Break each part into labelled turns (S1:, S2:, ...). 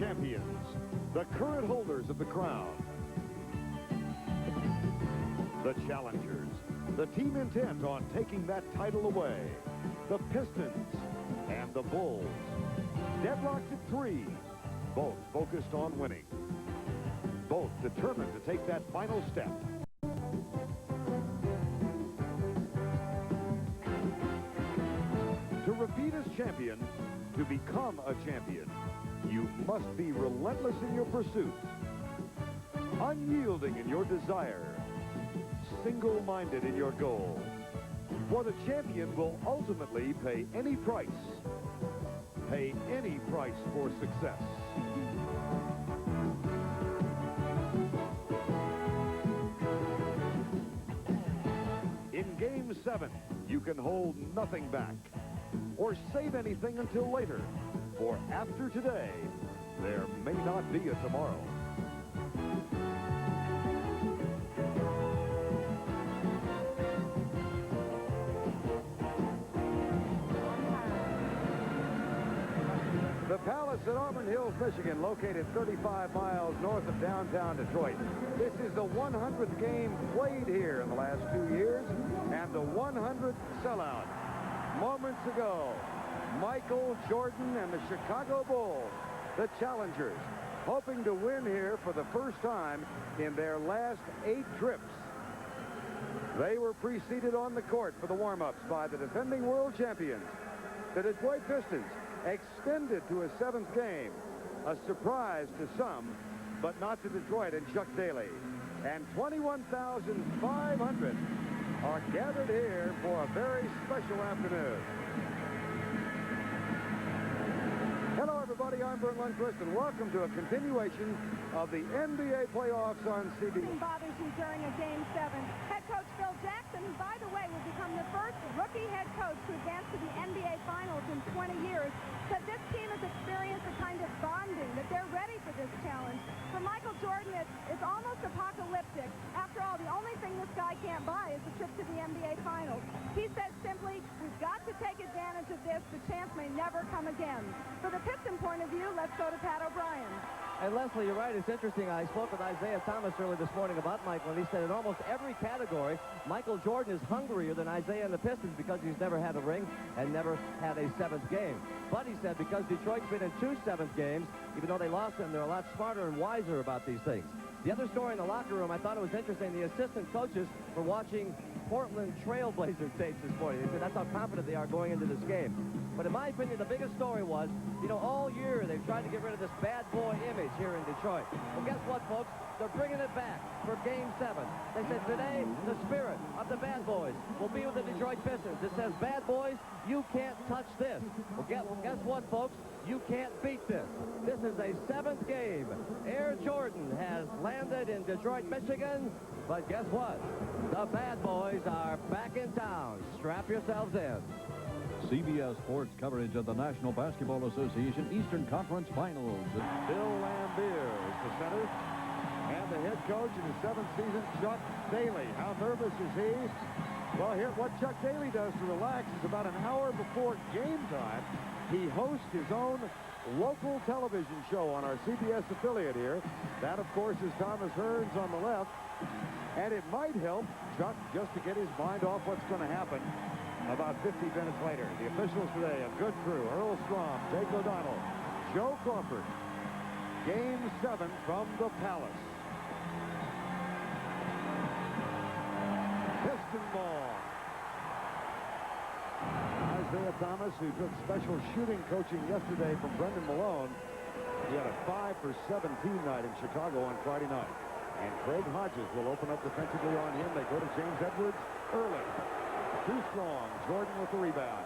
S1: champions, the current holders of the crown. The challengers, the team intent on taking that title away. The Pistons and the Bulls. Deadlocked at 3, both focused on winning. Both determined to take that final step. To repeat as champion, to become a champion, you must be relentless in your pursuit, unyielding in your desire, single-minded in your goal. For the champion will ultimately pay any price for success. In Game 7, you can hold nothing back or save anything until later, for after today, there may not be a tomorrow. The Palace at Auburn Hills, Michigan, located 35 miles north of downtown Detroit. This is the 100th game played here in the last 2 years, and the 100th sellout. Moments ago, Michael Jordan and the Chicago Bulls, the challengers, hoping to win here for the first time in their last 8 trips. They were preceded on the court for the warm-ups by the defending world champions, the Detroit Pistons, extended to a 7th game. A surprise to some, but not to Detroit and Chuck Daly. And 21,500 are gathered here for a very special afternoon. Hello, everybody. I'm Vern Lundquist, and welcome to a continuation of the NBA playoffs on CBS.
S2: Bothers you during a Game 7. Head coach Phil Jackson, who, by the way, will become the first rookie head coach to advance to the NBA Finals in 20 years, said this team has experienced a kind of bonding, that they're ready for this challenge. For Michael Jordan, it's almost apocalyptic. After all, the only thing this guy can't buy is a trip to the NBA Finals. He says simply, we've got to take advantage of this. The chance may never come again. For the Piston point of view, let's go to Pat O'Brien.
S3: And Leslie, you're right. It's interesting. I spoke with Isaiah Thomas earlier this morning about Michael, and he said in almost every category, Michael Jordan is hungrier than Isaiah and the Pistons because he's never had a ring and never had a 7th game. But he said because Detroit's been in 2 7th games, even though they lost them, they're a lot smarter and wiser about these things. The other story in the locker room, I thought it was interesting. The assistant coaches were watching Portland Trailblazer tapes this morning. They said that's how confident they are going into this game. But in my opinion, the biggest story was, you know, all year they've tried to get rid of this bad boy image here in Detroit. Well, guess what, folks? They're bringing it back for Game 7. They said today, the spirit of the bad boys will be with the Detroit Pistons. It says, bad boys, you can't touch this. Well, guess what, folks? You can't beat this. This is a 7th game. Air Jordan has landed in Detroit, Michigan. But guess what? The bad boys are back in town. Strap yourselves in.
S4: CBS Sports coverage of the National Basketball Association Eastern Conference Finals.
S1: Bill Lambier is the center, and the head coach in his 7th season, Chuck Daly. How nervous is he? Well, here, what Chuck Daly does to relax is about an hour before game time, he hosts his own local television show on our CBS affiliate here. That, of course, is Thomas Hearns on the left. And it might help Chuck just to get his mind off what's going to happen about 50 minutes later. The officials today, a good crew: Earl Strom, Jake O'Donnell, Joe Crawford. Game 7 from the Palace. Piston ball. Isaiah Thomas, who took special shooting coaching yesterday from Brendan Malone, he had a 5 for 17 night in Chicago on Friday night. And Craig Hodges will open up defensively on him. They go to James Edwards early. Too strong. Jordan with the rebound.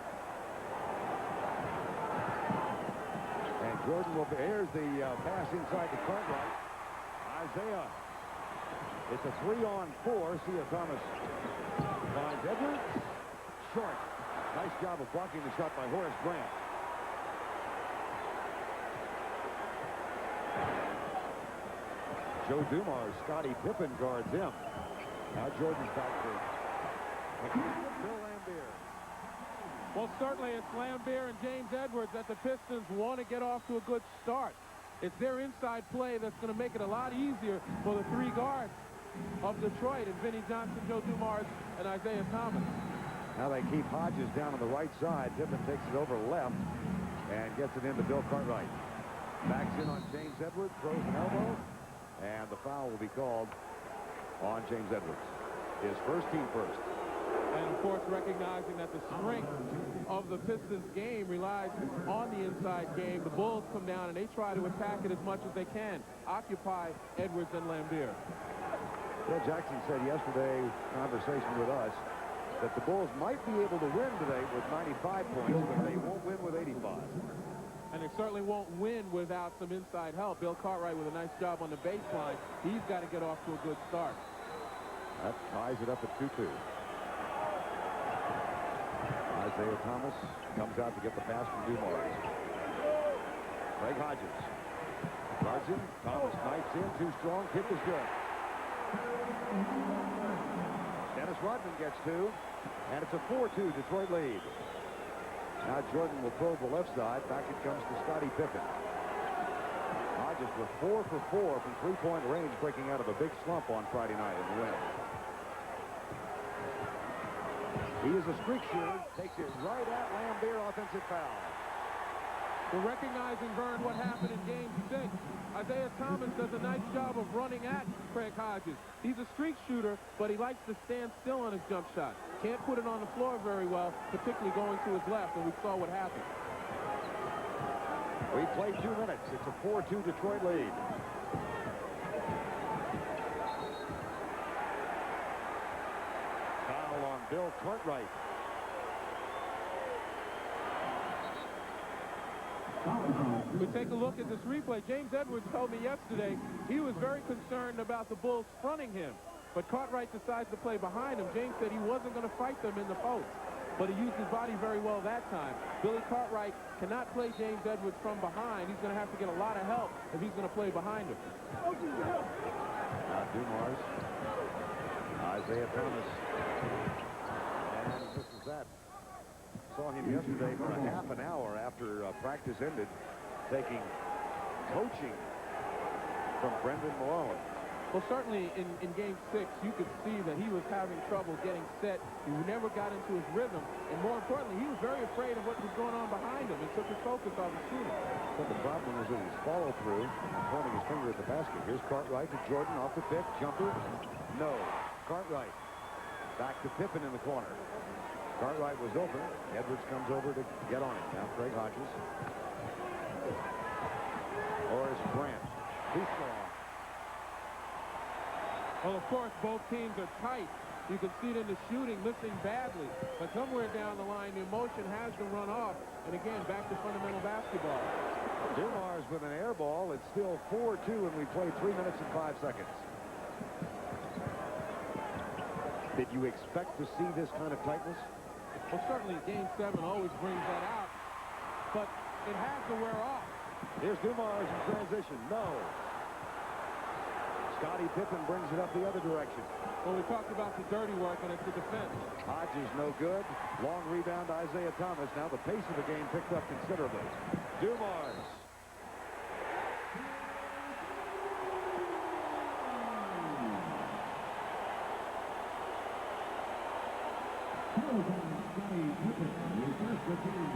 S1: And Jordan will be, here's the pass inside to Cartwright. Isaiah. It's a 3-on-4. See Thomas finds Edwards. Short. Nice job of blocking the shot by Horace Grant. Joe Dumars, Scottie Pippen guards him. Now Jordan's back to Bill Lambier.
S5: Well, certainly it's Lambier and James Edwards that the Pistons want to get off to a good start. It's their inside play that's going to make it a lot easier for the three guards of Detroit, and Vinnie Johnson, Joe Dumars, and Isaiah Thomas.
S1: Now they keep Hodges down on the right side. Pippen takes it over left and gets it into Bill Cartwright. Backs in on James Edwards, throws an elbow, and the foul will be called on James Edwards. His first, team first.
S5: And, of course, recognizing that the strength of the Pistons game relies on the inside game, the Bulls come down and they try to attack it as much as they can, occupy Edwards and Lambier.
S1: Bill Jackson said yesterday, conversation with us, that the Bulls might be able to win today with 95 points, but they won't win with 85.
S5: And they certainly won't win without some inside help. Bill Cartwright with a nice job on the baseline. He's got to get off to a good start.
S1: That ties it up at 2-2. Isaiah Thomas comes out to get the pass from Dumars. Craig Hodges guards him. Thomas knifes in, too strong. Kick is good. Dennis Rodman gets two, and it's a 4-2 Detroit lead. Now Jordan will probe the left side. Back it comes to Scottie Pippen. Hodges with 4 for 4 from three-point range, breaking out of a big slump on Friday night in the win. He is a streak shooter, takes it right at Lambier, offensive foul.
S5: We're recognizing, Vern, what happened in Game 6. Isaiah Thomas does a nice job of running at Craig Hodges. He's a streak shooter, but he likes to stand still on his jump shot. Can't put it on the floor very well, particularly going to his left, and we saw what happened.
S1: We play 2 minutes. It's a 4-2 Detroit lead. Foul on Bill Cartwright.
S5: We take a look at this replay. James Edwards told me yesterday he was very concerned about the Bulls fronting him, but Cartwright decides to play behind him. James said he wasn't going to fight them in the post, but he used his body very well that time. Billy Cartwright cannot play James Edwards from behind. He's going to have to get a lot of help if he's going to play behind him.
S1: Now Dumars, Isaiah Thomas, and this is that. Saw him yesterday for a half an hour after practice ended, taking coaching from Brendan Malone.
S5: Well, certainly in Game 6, you could see that he was having trouble getting set. He never got into his rhythm. And more importantly, he was very afraid of what was going on behind him. It took his focus off the shooting.
S1: But the problem was his follow-through, pointing his finger at the basket. Here's Cartwright to Jordan off the pick. Jumper. No. Cartwright. Back to Pippen in the corner. Cartwright was open. Edwards comes over to get on it. Now Craig Hodges. Horace Grant. Too strong.
S5: Well, of course, both teams are tight. You can see it in the shooting, missing badly. But somewhere down the line, the emotion has to run off. And again, back to fundamental basketball.
S1: Dumars with an air ball. It's still 4-2, and we play 3 minutes and 5 seconds. Did you expect to see this kind of tightness?
S5: Well, certainly Game 7 always brings that out, but it has to wear off.
S1: Here's Dumars in transition. No. Scottie Pippen brings it up the other direction.
S5: Well, we talked about the dirty work, and it's the defense.
S1: Hodges no good. Long rebound to Isaiah Thomas. Now the pace of the game picked up considerably. Dumars.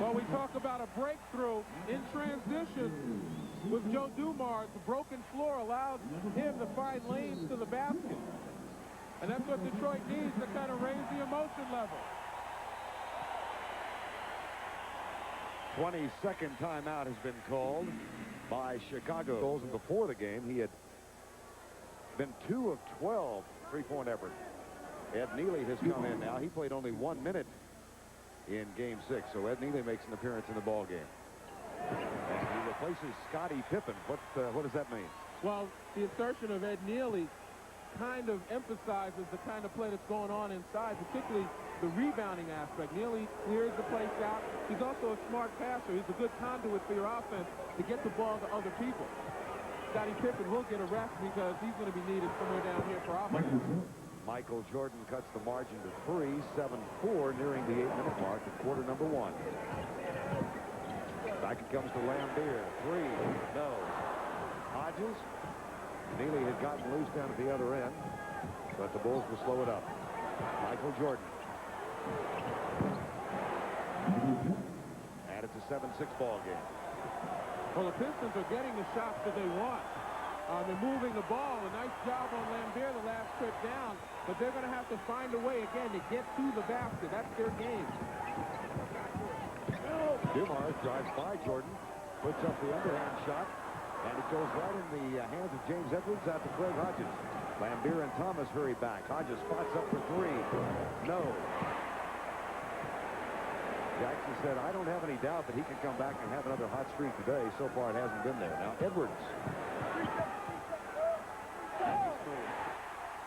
S5: Well, we talk about a breakthrough in transition with Joe Dumars. The broken floor allows him to find lanes to the basket. And that's what Detroit needs to kind of raise the emotion level.
S1: 22nd timeout has been called by Chicago. Goals, and before the game, he had been 2 of 12 three-point effort. Ed Neely has come in now. He played only 1 minute in Game 6, so Ed Neely makes an appearance in the ball game. And he replaces Scottie Pippen. What does that mean?
S5: Well, the insertion of Ed Neely kind of emphasizes the kind of play that's going on inside, particularly the rebounding aspect. Neely clears the place out. He's also a smart passer. He's a good conduit for your offense to get the ball to other people. Scottie Pippen will get a rest because he's going to be needed somewhere down here for offense.
S1: Michael Jordan cuts the margin to 3, 7-4, nearing the 8-minute mark of quarter number 1. Back it comes to Lambier. 3, no. Hodges. Neely had gotten loose down at the other end, but the Bulls will slow it up. Michael Jordan. And it's a 7-6 ball game.
S5: Well, the Pistons are getting the shots that they want. They're moving the ball. A nice job on Lambier the last trip down, but they're going to have to find a way again to get to the basket. That's their game.
S1: Dumars drives by Jordan, puts up the underhand shot, and it goes right in the hands of James Edwards out to Craig Hodges. Lambier and Thomas hurry back. Hodges spots up for three. No. Jackson said, I don't have any doubt that he can come back and have another hot streak today. So far, it hasn't been there. Now, Edwards.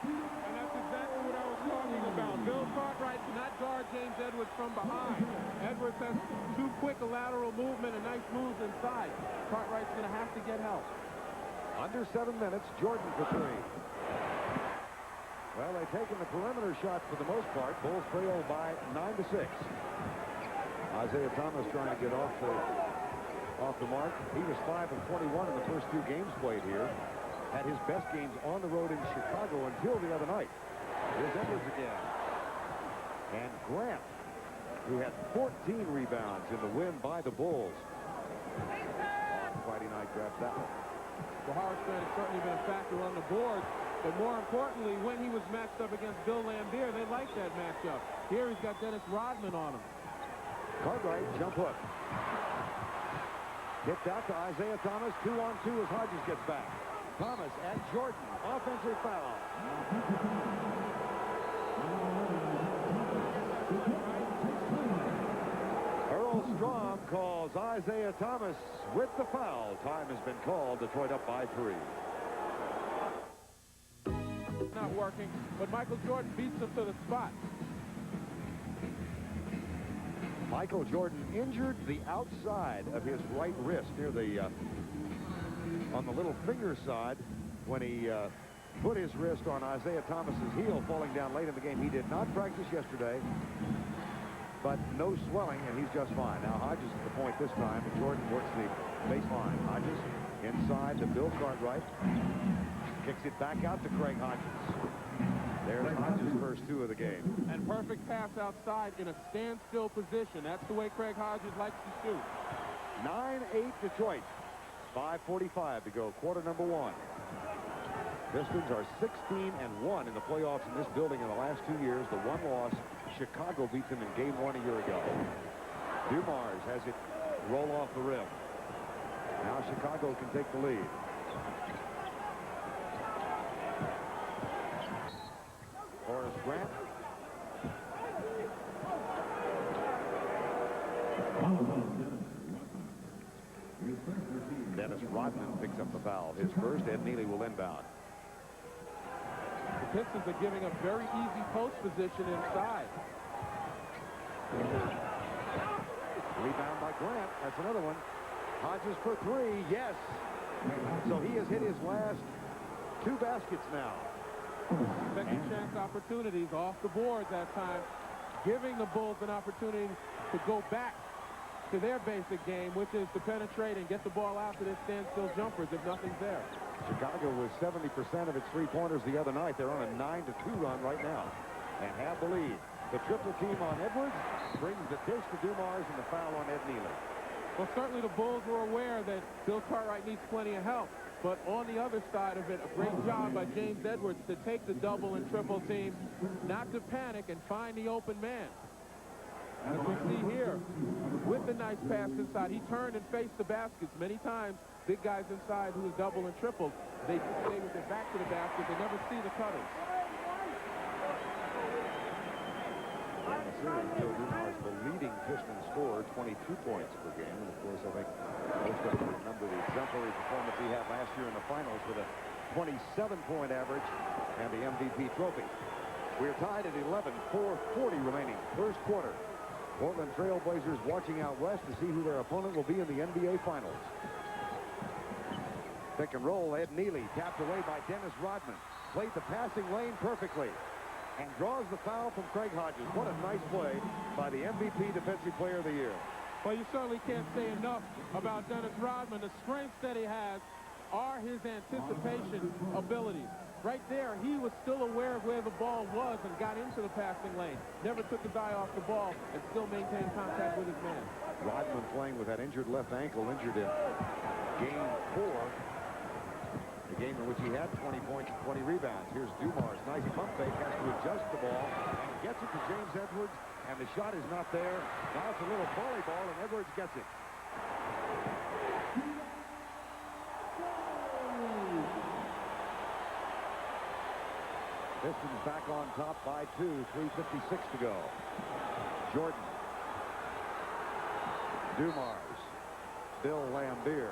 S5: And that's exactly what I was talking about. Bill Cartwright cannot guard James Edwards from behind. Edwards has too quick a lateral movement and nice moves inside. Cartwright's going to have to get help.
S1: Under 7 minutes, Jordan for three. Well, they've taken the perimeter shots for the most part. Bulls trail by 9-6. Isaiah Thomas trying to get off the mark. He was 5 of 21 in the first 2 games played here. Had his best games on the road in Chicago until the other night. Here's Edwards again. And Grant, who had 14 rebounds in the win by the Bulls. On Friday night, grabs that one.
S5: Well, Howard Stern has certainly been a factor on the board, but more importantly, when he was matched up against Bill Lambier, they liked that matchup. Here he's got Dennis Rodman on him.
S1: Cartwright, jump hook. Kicked out to Isaiah Thomas. 2-on-2 as Hodges gets back. Thomas and Jordan. Offensive foul. Earl Strom calls Isaiah Thomas with the foul. Time has been called. Detroit up by 3.
S5: Not working, but Michael Jordan beats him to the spot.
S1: Michael Jordan injured the outside of his right wrist near the on the little finger side when he put his wrist on Isaiah Thomas's heel falling down late in the game. He did not practice yesterday, but no swelling, and he's just fine. Now Hodges at the point this time, and Jordan works the baseline. Hodges inside to Bill Cartwright. Kicks it back out to Craig Hodges. There's Hodges' first 2 of the game.
S5: And perfect pass outside in a standstill position. That's the way Craig Hodges likes to shoot.
S1: 9-8 Detroit. 5:45 to go, quarter number 1. Pistons are 16-1 in the playoffs in this building in the last 2 years. The one loss, Chicago beat them in game 1 a year ago. Dumars has it roll off the rim. Now Chicago can take the lead. Horace Grant. Dennis Rodman picks up the foul. His first. Ed Neely will inbound.
S5: The Pistons are giving a very easy post position inside.
S1: Rebound by Grant. That's another one. Hodges for 3. Yes. So he has hit his last 2 baskets now.
S5: Second chance opportunities off the board that time, giving the Bulls an opportunity to go back to their basic game, which is to penetrate and get the ball out to their standstill jumpers if nothing's there.
S1: Chicago was 70% of its 3-pointers the other night. They're on a 9-2 run right now and have the lead. The triple team on Edwards brings the dish to Dumars and the foul on Ed Neely.
S5: Well, certainly the Bulls were aware that Bill Cartwright needs plenty of help. But on the other side of it, a great job by James Edwards to take the double and triple team, not to panic and find the open man. As we see here, with the nice pass inside, he turned and faced the baskets many times. Big guys inside who is double and triple, they stay with their back to the basket. They never see the cutters.
S1: Joe Dumars, the leading Piston scorer, 22 points per game. And of course, I think most of them remember the exemplary performance he had last year in the finals with a 27-point average and the MVP trophy. We're tied at 11, 4:40 remaining. First quarter. Portland Trail Blazers watching out west to see who their opponent will be in the NBA Finals. Pick and roll, Ed Neely tapped away by Dennis Rodman. Played the passing lane perfectly and draws the foul from Craig Hodges. What a nice play by the MVP Defensive Player of the Year.
S5: Well, you certainly can't say enough about Dennis Rodman, the strength that he has, are his anticipation abilities. Right there, he was still aware of where the ball was and got into the passing lane. Never took his eye off the ball and still maintained contact with his man.
S1: Rodman playing with that injured left ankle, injured in game 4. The game in which he had 20 points and 20 rebounds. Here's Dumars. Nice pump fake. Has to adjust the ball and gets it to James Edwards. And the shot is not there. Now it's a little volleyball, and Edwards gets it. Pistons back on top by 2. 3:56 to go. Jordan. Dumars. Bill Laimbeer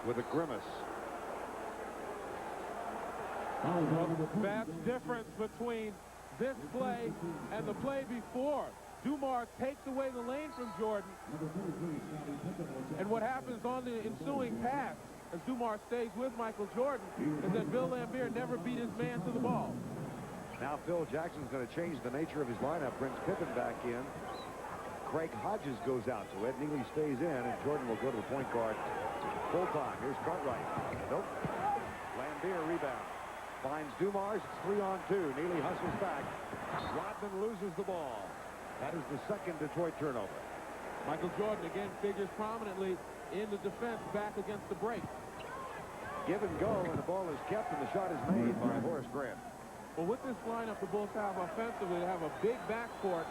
S1: with a grimace.
S5: The vast difference between this play and the play before. Dumars takes away the lane from Jordan. And what happens on the ensuing pass, as Dumars stays with Michael Jordan, is that Bill Laimbeer never beat his man to the ball.
S1: Now Phil Jackson's going to change the nature of his lineup, brings Pippen back in. Craig Hodges goes out, so Ed Neely stays in, and Jordan will go to the point guard full time. Here's Cartwright. Nope. Laimbeer rebound. Finds Dumars. It's 3-on-2. Neely hustles back. Rodman loses the ball. That is the second Detroit turnover.
S5: Michael Jordan again figures prominently in the defense back against the break.
S1: Give and go, and the ball is kept, and the shot is made by Horace Grant.
S5: Well, with this lineup, the Bulls have offensively, they have a big backcourt,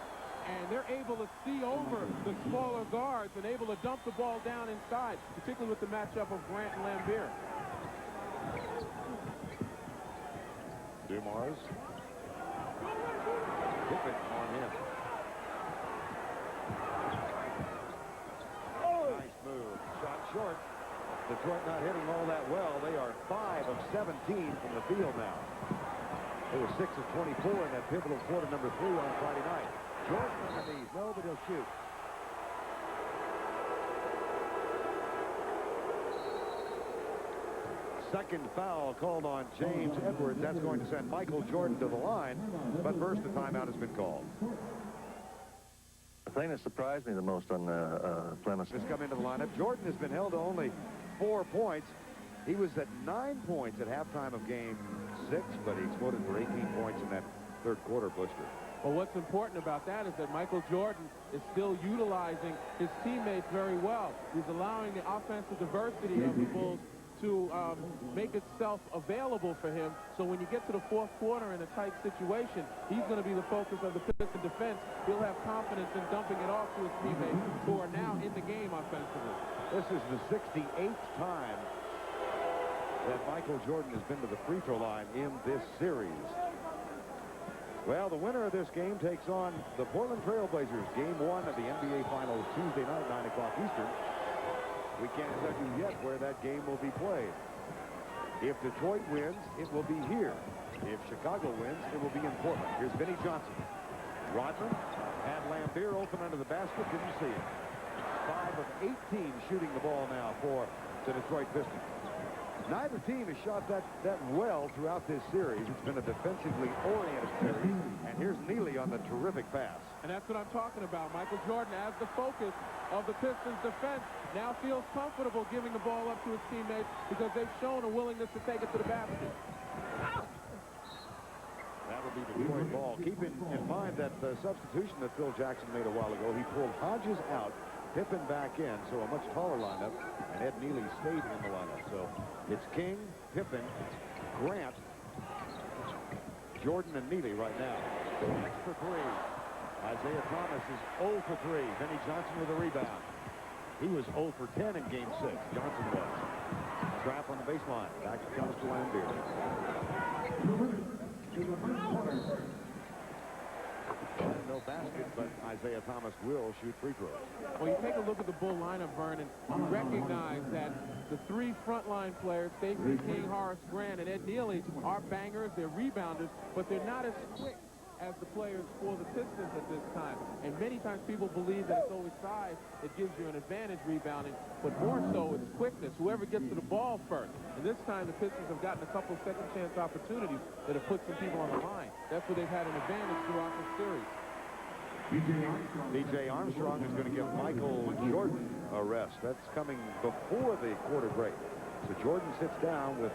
S5: and they're able to see over the smaller guards and able to dump the ball down inside, particularly with the matchup of Grant and Laimbeer.
S1: Dumars. Pippen on him. Nice move. Shot short. Detroit not hitting all that well. They are 5 of 17 from the field now. They were 6 of 24 in that pivotal quarter number 3 on Friday night. Jordan on the knees. No, but he'll shoot. Second foul called on James Edwards. That's going to send Michael Jordan to the line. But first, the timeout has been called.
S6: The thing that surprised me the most on Clemens.
S1: Just come into the lineup. Jordan has been held to only 4 points. He was at 9 points at halftime of game 6, but he exploded for 18 points in that third quarter blister.
S5: Well, what's important about that is that Michael Jordan is still utilizing his teammates very well. He's allowing the offensive diversity of the Bulls to make itself available for him. So when you get to the fourth quarter in a tight situation, he's going to be the focus of the Pistons defense. He'll have confidence in dumping it off to his teammates who are now in the game offensively.
S1: This is the 68th time that Michael Jordan has been to the free throw line in this series. Well, the winner of this game takes on the Portland Trail Blazers. Game 1 of the NBA Finals Tuesday night, 9 o'clock Eastern. We can't tell you yet where that game will be played. If Detroit wins, it will be here. If Chicago wins, it will be in Portland. Here's Vinnie Johnson. Rodman had Laimbeer open under the basket. Didn't see it. 5 of 18 shooting the ball now for the Detroit Pistons. Neither team has shot that well throughout this series. It's been a defensively oriented series. And here's Neely on the terrific pass.
S5: And that's what I'm talking about. Michael Jordan, as the focus of the Pistons defense, now feels comfortable giving the ball up to his teammates because they've shown a willingness to take it to the basket.
S1: That will be the Detroit ball. Keep in mind that the substitution that Phil Jackson made a while ago, he pulled Hodges out, Pippen back in, so a much taller lineup, and Ed Neely stayed in the lineup. So it's King, Pippen, Grant, Jordan, and Neely right now. Next for 3. Isaiah Thomas is 0 for 3. Vinnie Johnson with a rebound. He was 0 for 10 in game 6. Johnson was. Trap on the baseline. Back comes to Laimbeer. No basket, but Isaiah Thomas will shoot free throws.
S5: Well, you take a look at the Bull lineup, Vernon, you recognize that the 3 frontline players, Stacey King, Horace Grant, and Ed Neely, are bangers, they're rebounders, but they're not as quick as the players for the Pistons at this time. And many times people believe that it's always size that gives you an advantage rebounding, but more so it's quickness, whoever gets to the ball first. And this time the Pistons have gotten a couple second chance opportunities that have put some people on the line. That's where they've had an advantage throughout the series.
S1: B.J. Armstrong is going to give Michael Jordan a rest. That's coming before the quarter break. So Jordan sits down with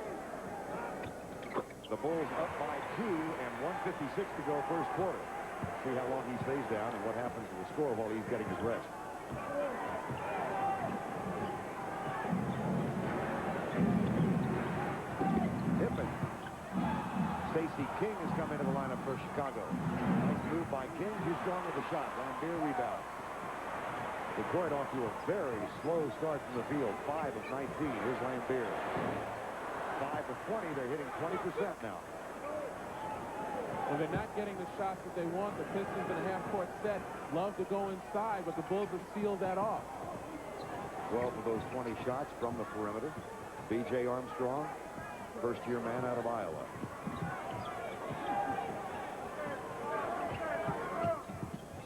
S1: the Bulls up by 2 and 1:56 to go first quarter. See how long he stays down and what happens to the score while he's getting his rest. Pippen. Stacey King has come into the lineup for Chicago. Nice move by King. Too strong with the shot. Lambier rebound. Detroit off to a very slow start from the field. 5 of 19. Here's Lambier. 5 of 20. They're hitting 20% now.
S5: Well, they're not getting the shots that they want. The Pistons in a half-court set love to go inside, but the Bulls have sealed that off.
S1: 12 of those 20 shots from the perimeter. B.J. Armstrong, first-year man out of Iowa.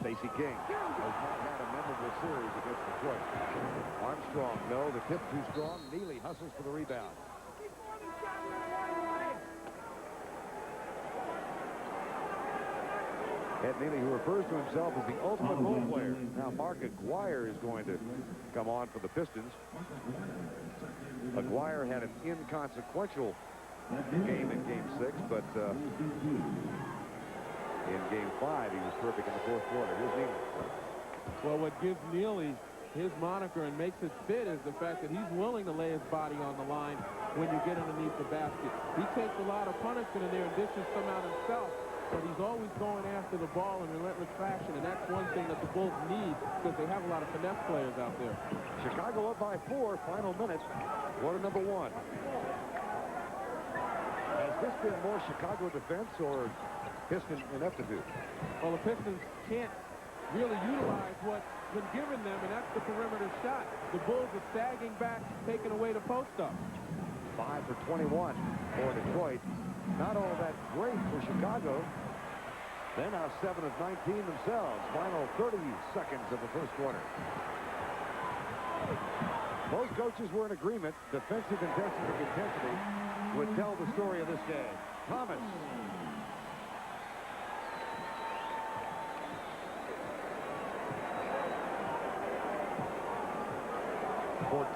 S1: Stacey King has not had a memorable series against Detroit. Armstrong, no, the tip too strong. Neely hustles for the rebound. Ed Neely, who refers to himself as the ultimate role player. Now Mark Aguirre is going to come on for the Pistons. Aguirre had an inconsequential game in Game 6, but in Game 5 he was terrific in the fourth quarter. Here's Neely.
S5: Well, what gives Neely his moniker and makes it fit is the fact that he's willing to lay his body on the line when you get underneath the basket. He takes a lot of punishment in there and dishes some out himself, but he's always going after the ball in relentless fashion, and that's one thing that the Bulls need because they have a lot of finesse players out there.
S1: Chicago up by 4, final minute, quarter number 1. Has this been more Chicago defense or Piston ineptitude?
S5: Well, the Pistons can't really utilize what's been given them, and that's the perimeter shot. The Bulls are sagging back, taking away the post-up.
S1: 5 for 21 for Detroit. Not all that great for Chicago. They're now 7 of 19 themselves. Final 30 seconds of the first quarter. Both coaches were in agreement. Defensive intensity would tell the story of this game. Thomas.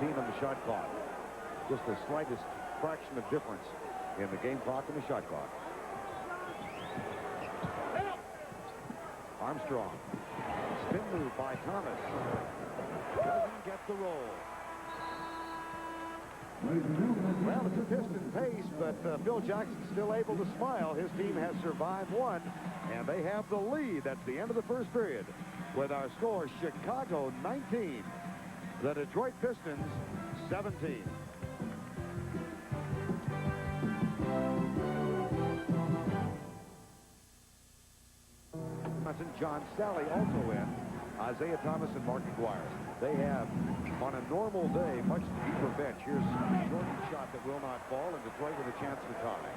S1: On the shot clock. Just the slightest fraction of difference in the game clock and the shot clock. Armstrong. Spin move by Thomas. Doesn't get the roll. Well, it's a Piston pace, but Phil Jackson's still able to smile. His team has survived one, and they have the lead. That's the end of the first period. With our score, Chicago 19. The Detroit Pistons, 17. John Sally also in. Isaiah Thomas and Mark Aguirre. They have, on a normal day, much deeper bench. Here's a Jordan shot that will not fall, and Detroit with a chance to tie.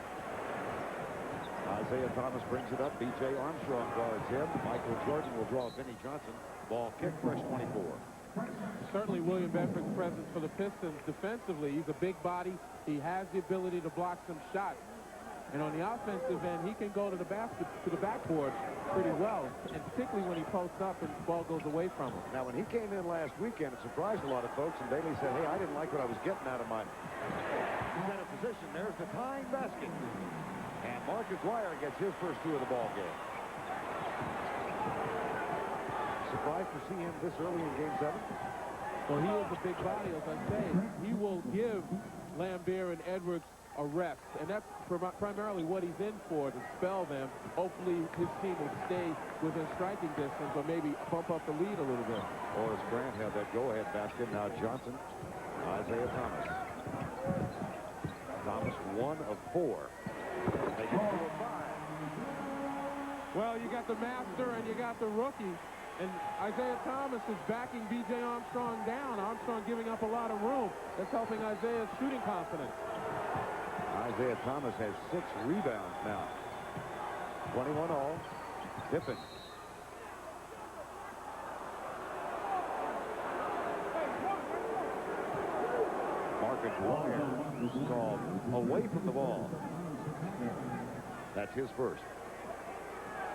S1: Isaiah Thomas brings it up. B.J. Armstrong guards him. Michael Jordan will draw Vinnie Johnson. Ball kick, fresh 24.
S5: Certainly William Bedford's presence for the Pistons defensively. He's a big body. He has the ability to block some shots. And on the offensive end, he can go to the basket, to the backboard pretty well, and particularly when he posts up and the ball goes away from him.
S1: Now, when he came in last weekend, it surprised a lot of folks, and Bailey said, hey, I didn't like what I was getting out of my center position. There's the tying basket. And Mark Aguirre gets his first 2 of the ball game. Surprised to see him this early in Game 7?
S5: Well, he is a big body, as I say. He will give Lambier and Edwards a rest, and that's primarily what he's in for, to spell them. Hopefully his team will stay within striking distance or maybe bump up the lead a little bit.
S1: Horace Grant had that go-ahead basket. Now Johnson, Isaiah Thomas. Thomas 1 of 4. They get 4 of 5.
S5: Well, you got the master and you got the rookie. And Isaiah Thomas is backing B.J. Armstrong down. Armstrong giving up a lot of room. That's helping Isaiah's shooting confidence.
S1: Isaiah Thomas has 6 rebounds now. 21 all. Pippen. Mark Aguirre is called away from the ball. That's his first.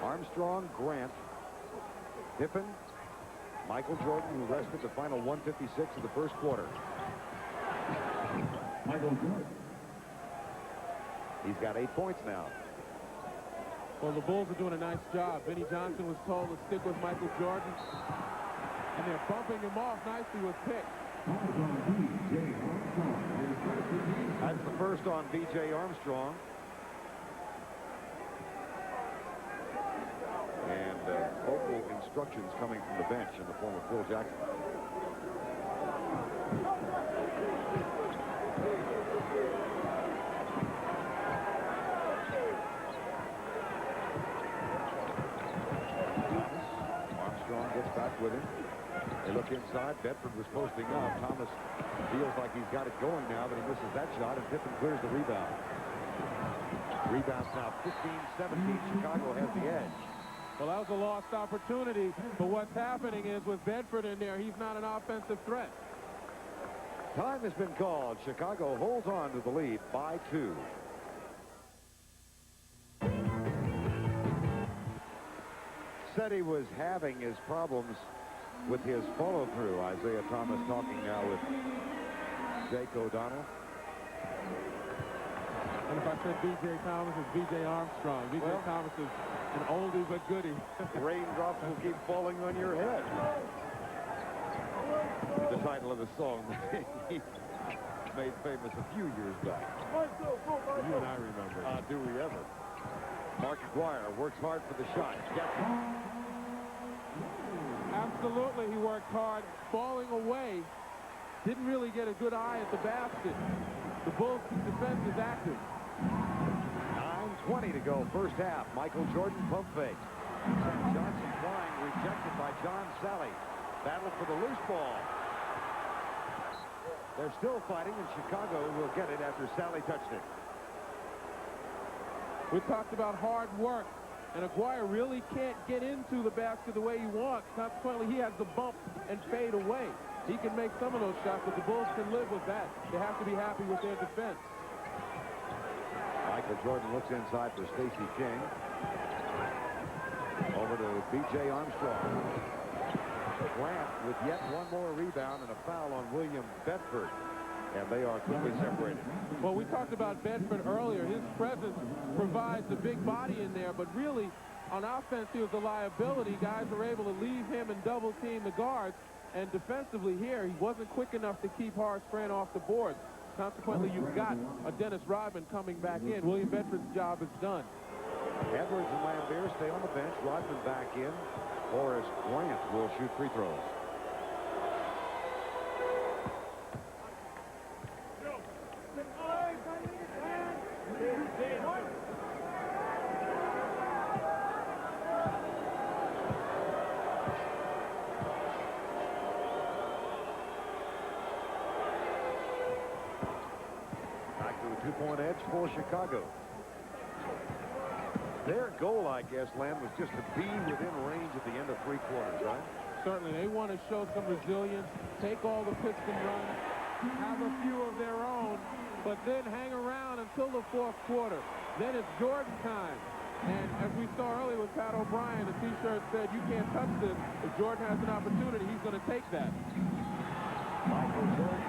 S1: Armstrong, Grant, Pippen, Michael Jordan, who rested the final 1:56 of the first quarter. He's got 8 points now.
S5: Well, the Bulls are doing a nice job. Vinnie Johnson was told to stick with Michael Jordan, and they're bumping him off nicely with picks.
S1: That's the first on B.J. Armstrong. And vocal instructions coming from the bench in the form of Phil Jackson. Armstrong gets back with him. They look inside. Bedford was posting up. Thomas feels like he's got it going now, but he misses that shot, and Pippen clears the rebound. Rebounds now 15-17. Chicago has the edge.
S5: Well, that was a lost opportunity, but what's happening is with Bedford in there, he's not an offensive threat.
S1: Time has been called. Chicago holds on to the lead by 2. Said he was having his problems with his follow-through. Isaiah Thomas talking now with Jake O'Donnell.
S5: And if I said B.J. Thomas, it's B.J. Armstrong. B.J. Thomas is an oldie but goodie.
S1: Raindrops will keep falling on your head. The title of the song that he made famous a few years back.
S5: You and I remember.
S1: Do we ever? Mark Aguirre works hard for the shot. Gets it.
S5: Absolutely, he worked hard. Falling away. Didn't really get a good eye at the basket. The Bulls' defense is active.
S1: 9:20 to go, first half. Michael Jordan pump fake. Johnson flying, rejected by John Sally. Battle for the loose ball. They're still fighting, and Chicago will get it after Sally touched it.
S5: We talked about hard work, and Aguirre really can't get into the basket the way he wants. Consequently, he has to bump and fade away. He can make some of those shots, but the Bulls can live with that. They have to be happy with their defense.
S1: Michael Jordan looks inside for Stacey King. Over to B.J. Armstrong. Grant with yet one more rebound and a foul on William Bedford. And they are quickly separated.
S5: Well, we talked about Bedford earlier. His presence provides a big body in there, but really, on offense, he was a liability. Guys were able to leave him and double-team the guards. And defensively here, he wasn't quick enough to keep Horace Grant off the board. Consequently, you've got a Dennis Rodman coming back in. William Bedford's job is done.
S1: Edwards and Lambert stay on the bench. Rodman back in. Horace Grant will shoot free throws. Back to a two-point edge for Chicago. Their goal, I guess, Len, was just to be within range at the end of three quarters, right?
S5: Certainly, they want to show some resilience, take all the Piston runs, have a few of their own, but then hang around until the fourth quarter. Then it's Jordan time. And as we saw earlier with Pat O'Brien, the T-shirt said, "You can't touch this." If Jordan has an opportunity, he's going to take that.
S1: Michael Jordan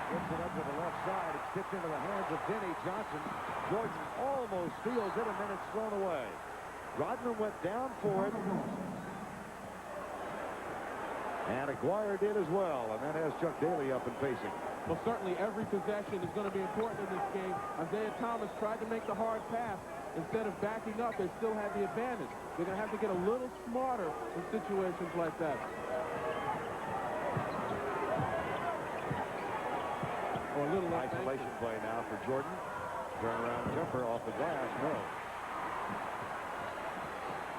S1: gets it up to the left side. It's tipped into the hands of Vinnie Johnson. Jordan almost steals it, and then it's thrown away. Rodman went down for it. And Aguirre did as well, and that has Chuck Daly up and facing.
S5: Well, certainly every possession is going to be important in this game. Isaiah Thomas tried to make the hard pass. Instead of backing up, they still had the advantage. They're going to have to get a little smarter in situations like that. Or a little
S1: isolation play now for Jordan. Turnaround jumper off the glass. No.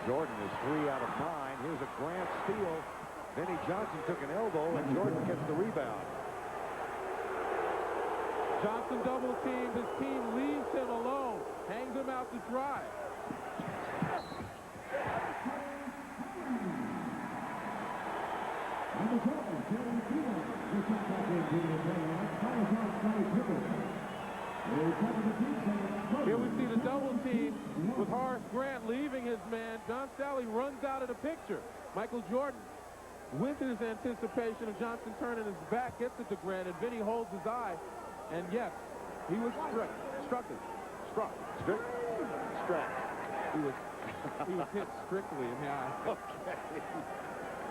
S1: Jordan is 3 out of 9. Here's a Grant steal. Vinnie Johnson took an elbow, and Jordan gets the rebound.
S5: Johnson double teamed. His team leaves him alone. Hangs him out to dry. Here we see the double team with Horace Grant leaving his man. John Sally runs out of the picture. Michael Jordan, with his anticipation of Johnson turning his back, gets it to Grant, and Vinnie holds his eye. And yes, He was struck. He was hit strictly in the eye.
S1: Okay.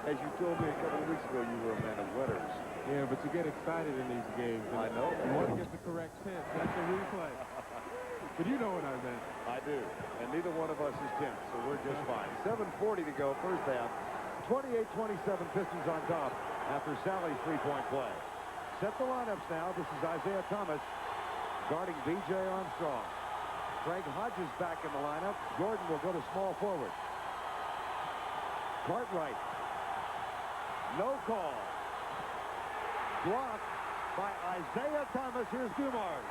S1: As you told me a couple of weeks ago, you were a man of letters.
S5: Yeah, but you get excited in these games.
S1: I know.
S5: You want to get the correct tense. That's the replay. But you know what I meant.
S1: I do. And neither one of us is tense, so we're just fine. 7:40 to go, first half. 28-27 Pistons on top after Sally's three-point play. Set the lineups now. This is Isaiah Thomas guarding B.J. Armstrong. Craig Hodges back in the lineup. Jordan will go to small forward. Cartwright. No call. Blocked by Isaiah Thomas. Here's Dumars.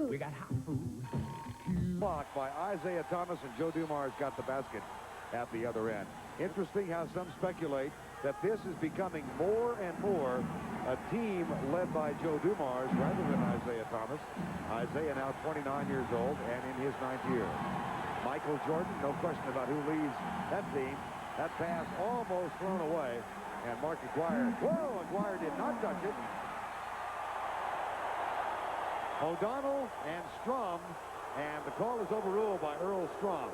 S7: We got hot food.
S1: Blocked by Isaiah Thomas, and Joe Dumars got the basket at the other end. Interesting how some speculate that this is becoming more and more a team led by Joe Dumars rather than Isaiah Thomas. Isaiah now 29 years old and in his 9th year. Michael Jordan, no question about who leads that team. That pass almost thrown away, and Mark Aguirre. Whoa, Aguirre did not touch it. O'Donnell and Strom, and the call is overruled by Earl Strom.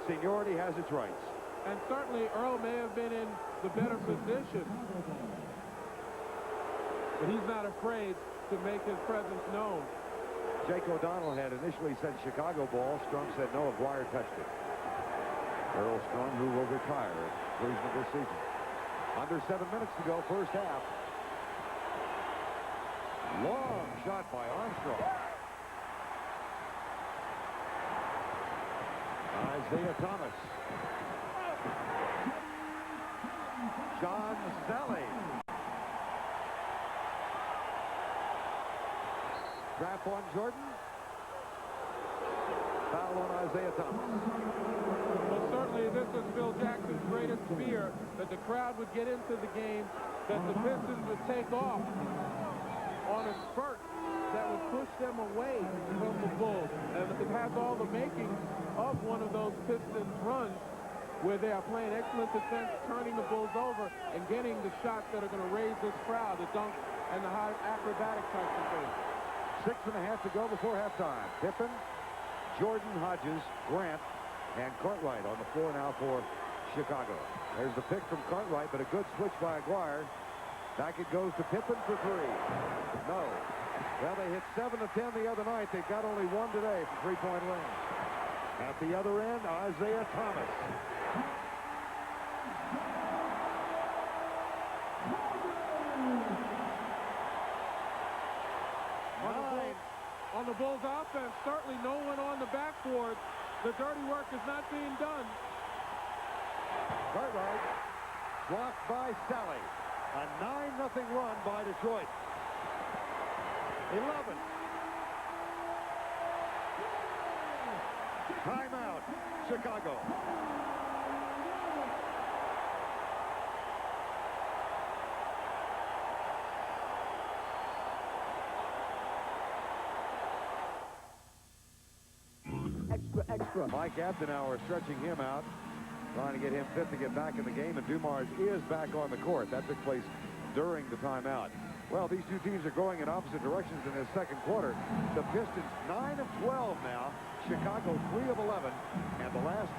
S1: Seniority has its rights.
S5: And certainly Earl may have been in the better position. But he's not afraid to make his presence known.
S1: Jake O'Donnell had initially said Chicago ball. Strom said no, Aguirre touched it. Earl Strom, who will retire at the conclusion of this season. Under 7 minutes to go, first half. Long shot by Armstrong. Isaiah Thomas. John Sally. Trap on Jordan. Foul on Isaiah Thomas.
S5: Well, certainly this is Phil Jackson's greatest fear, that the crowd would get into the game, that the Pistons would take off on a spurt that would push them away from the Bulls. And it has all the makings of one of those Pistons runs where they are playing excellent defense, turning the Bulls over, and getting the shots that are going to raise this crowd, the dunk and the high acrobatic types of things.
S1: 6.5 to go before halftime. Pippen, Jordan, Hodges, Grant, and Cartwright on the floor now for Chicago. There's the pick from Cartwright, but a good switch by Aguirre. Back it goes to Pippen for three. No. Well, they hit 7 of 10 the other night. They've got only one today from three-point range. At the other end, Isaiah Thomas.
S5: On the Bulls offense, certainly no one on the backboard. The dirty work is not being done.
S1: Cartwright blocked by Sally. A 9-0 run by Detroit. 11. Timeout, Chicago.
S7: Extra.
S1: Mike Abdenauer stretching him out, trying to get him fit to get back in the game, and Dumars is back on the court. That took place during the timeout. Well, these two teams are going in opposite directions in this second quarter. The Pistons 9 of 12 now. Chicago 3 of 11. And the last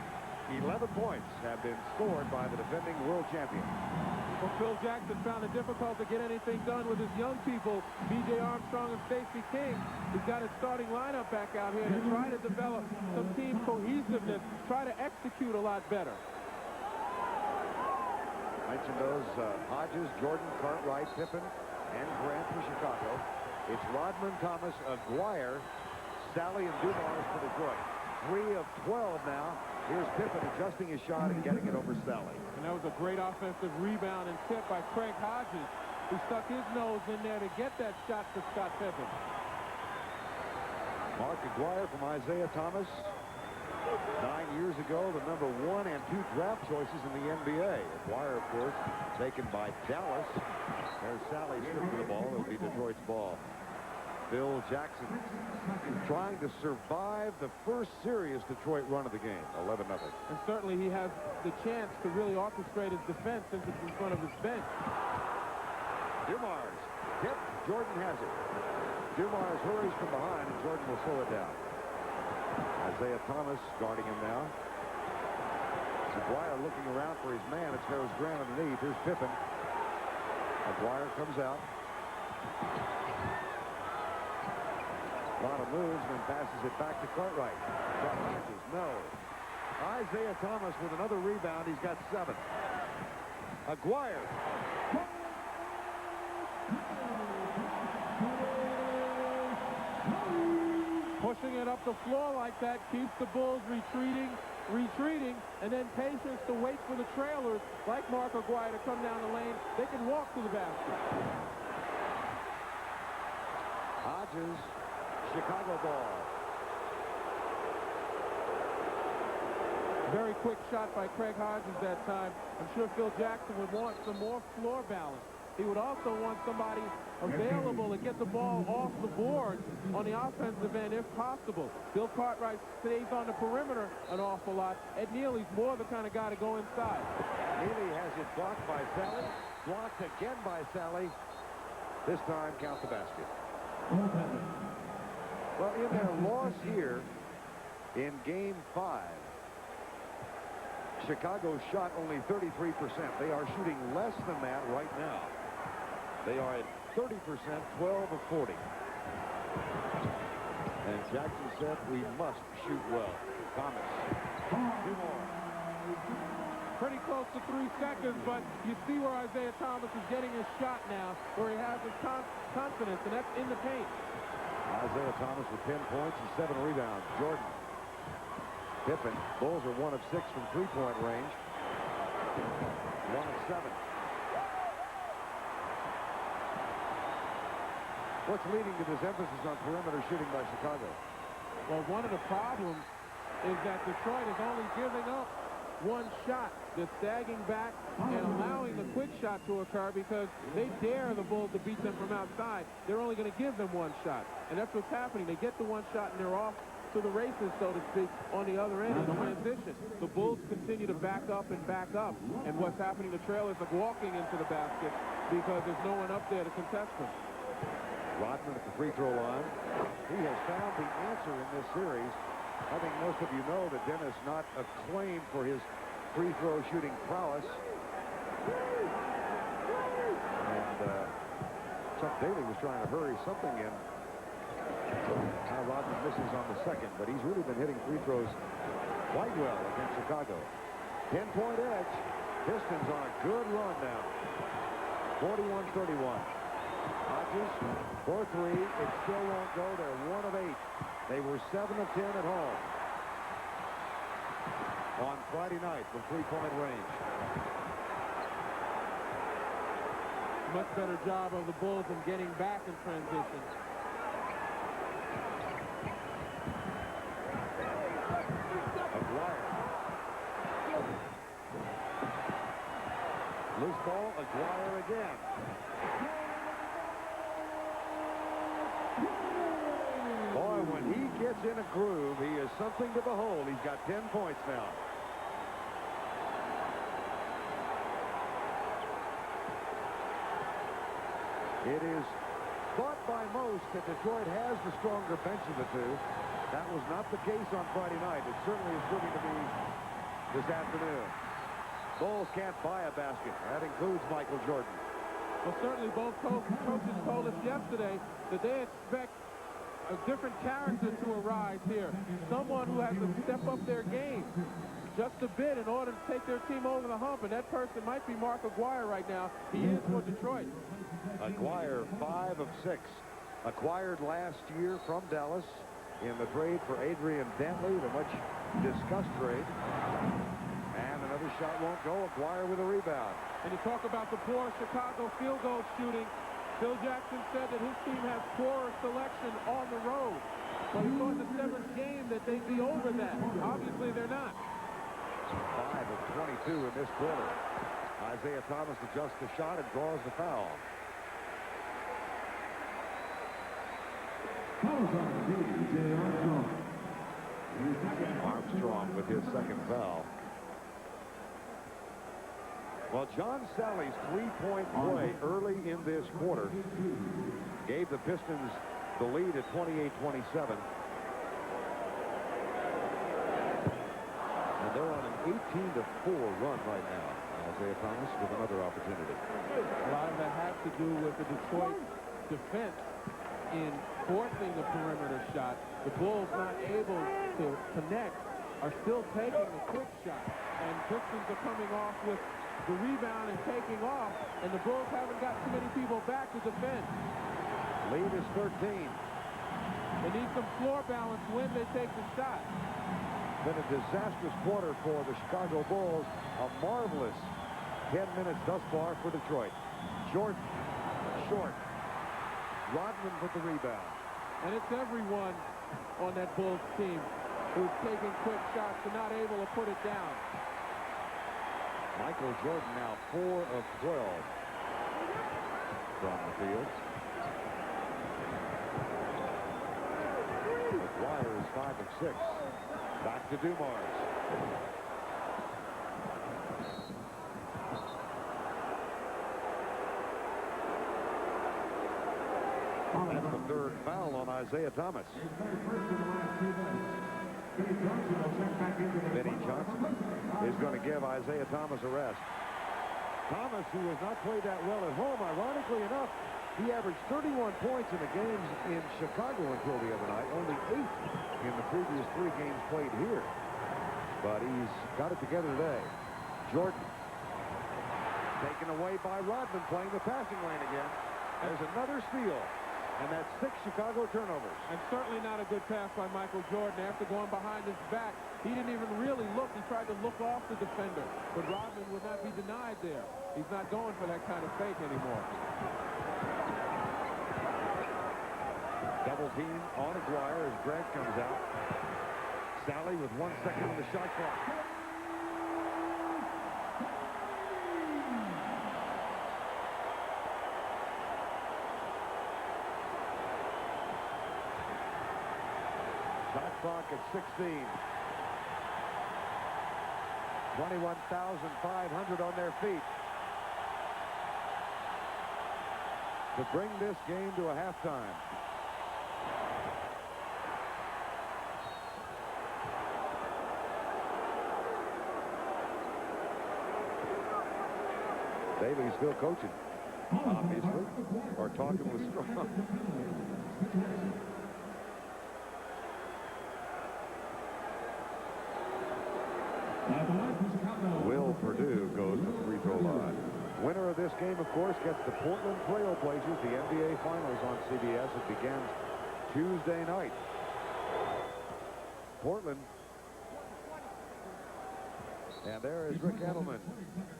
S1: 11 points have been scored by the defending world champion.
S5: Well, Phil Jackson found it difficult to get anything done with his young people, B.J. Armstrong and Stacey King. He's got his starting lineup back out here to try to develop some team cohesiveness, try to execute a lot better.
S1: Mentioned those Hodges, Jordan, Cartwright, Pippen, and Grant for Chicago. It's Rodman, Thomas, Aguirre, Sally, and Dumars for Detroit. 3 of 12 now. Here's Pippen adjusting his shot and getting it over Sally.
S5: And that was a great offensive rebound and tip by Craig Hodges, who stuck his nose in there to get that shot to Scott Pippen.
S1: Mark Aguirre from Isaiah Thomas. 9 years ago, the number 1 and 2 draft choices in the NBA. Aguirre, of course, taken by Dallas. There's Sally stripping the ball. It'll be Detroit's ball. Phil Jackson trying to survive the first serious Detroit run of the game, 11-0.
S5: And certainly he has the chance to really orchestrate his defense since it's in front of his bench.
S1: Dumars, hit. Jordan has it. Dumars hurries from behind, and Jordan will slow it down. Isaiah Thomas guarding him now. Aguirre looking around for his man. It's Ferris Grant underneath. Here's Pippen. Aguirre comes out. A lot of moves, then passes it back to Cartwright. Shot misses. No. Isaiah Thomas with another rebound. He's got 7. Aguirre.
S5: Pushing it up the floor like that keeps the Bulls retreating, and then patience to wait for the trailers like Mark Aguirre to come down the lane. They can walk to the basket.
S1: Hodges, Chicago ball.
S5: Very quick shot by Craig Hodges that time. I'm sure Phil Jackson would want some more floor balance. He would also want somebody available to get the ball off the board on the offensive end if possible. Bill Cartwright stays on the perimeter an awful lot. Ed Neely's more the kind of guy to go inside.
S1: Neely has it blocked by Sally. Blocked again by Sally. This time count the basket. Well, in their loss here in Game 5, Chicago shot only 33%. They are shooting less than that right now. They are at 30%, 12 of 40. And Jackson said, we must shoot well. Thomas. 2 more.
S5: Pretty close to 3 seconds, but you see where Isaiah Thomas is getting his shot now, where he has his confidence, and that's in the paint.
S1: Isaiah Thomas with 10 points and 7 rebounds. Jordan. Pippen. Bulls are 1 of 6 from three-point range. 1 of 7. What's leading to this emphasis on perimeter shooting by Chicago?
S5: Well, one of the problems is that Detroit is only giving up 1 shot. They're sagging back and allowing the quick shot to occur because they dare the Bulls to beat them from outside. They're only going to give them 1 shot. And that's what's happening. They get the 1 shot and they're off to the races, so to speak, on the other end of the transition. The Bulls continue to back up and back up. And what's happening, the trailers are walking into the basket because there's no one up there to contest them.
S1: Rodman at the free throw line. He has found the answer in this series. I think most of you know that Dennis not acclaimed for his free throw shooting prowess. And Chuck Daly was trying to hurry something in. Now Rodman misses on the second, but he's really been hitting free throws quite well against Chicago. 10-point edge. Pistons on a good run now. 41-31. Hodges for 3. It still won't go. They're 1 of 8. They were 7 of 10 at home on Friday night from three-point range.
S5: Much better job of the Bulls in getting back in transition.
S1: Aguirre. Loose ball. Aguirre again. Boy, when he gets in a groove, he is something to behold. He's got 10 points now. It is thought by most that Detroit has the stronger bench of the two. That was not the case on Friday night. It certainly is proving to be this afternoon. Bulls can't buy a basket. That includes Michael Jordan.
S5: Well, certainly both coaches told us yesterday that they expect a different character to arise here. Someone who has to step up their game just a bit in order to take their team over the hump, and that person might be Mark Aguirre right now. He is for Detroit.
S1: Aguirre, 5 of 6. Acquired last year from Dallas in the trade for Adrian Dantley, the much discussed trade. And another shot won't go. Aguirre with a rebound.
S5: And you talk about the poor Chicago field goal shooting. Phil Jackson said that his team has poorer selection on the road. But he thought the 7th game that they'd be over that. Obviously, they're not.
S1: 5 of 22 in this quarter. Isaiah Thomas adjusts the shot and draws the foul. Armstrong with his second foul. Well, John Sally's three-point play early in this quarter gave the Pistons the lead at 28-27. And they're on an 18-4 run right now. Isaiah Thomas with another opportunity.
S5: A lot of that has to do with the Detroit defense in forcing the perimeter shot. The Bulls not able to connect are still taking the quick shot. And Pistons are coming off with the rebound and taking off, and the Bulls haven't got too many people back to defend.
S1: Lead is 13.
S5: They need some floor balance when they take the shot.
S1: Been a disastrous quarter for the Chicago Bulls. A marvelous 10 minutes thus far for Detroit. Jordan, short. Rodman with the rebound.
S5: And it's everyone on that Bulls team who's taking quick shots and not able to put it down.
S1: Michael Jordan now 4 of 12 from the field. McGuire is 5 of 6. Back to Dumars. That's the third foul on Isaiah Thomas. Benny Johnson is going to give Isaiah Thomas a rest. Thomas, who has not played that well at home, ironically enough, he averaged 31 points in the games in Chicago until the other night, only 8 in the previous 3 games played here. But he's got it together today. Jordan taken away by Rodman, playing the passing lane again. There's another steal. And that's 6 Chicago turnovers.
S5: And certainly not a good pass by Michael Jordan. After going behind his back, he didn't even really look. He tried to look off the defender. But Rodman would not be denied there. He's not going for that kind of fake anymore.
S1: Double team on McGuire as Grant comes out. Sally with 1 second on the shot clock. Shot clock at 16. 21,500 on their feet to bring this game to a halftime. Daly's still coaching, obviously, or talking with Strong. Will Purdue goes to the free throw line. Winner of this game, of course, gets the Portland Trail Blazers, the NBA Finals on CBS. It begins Tuesday night. Portland. And there is Rick Edelman,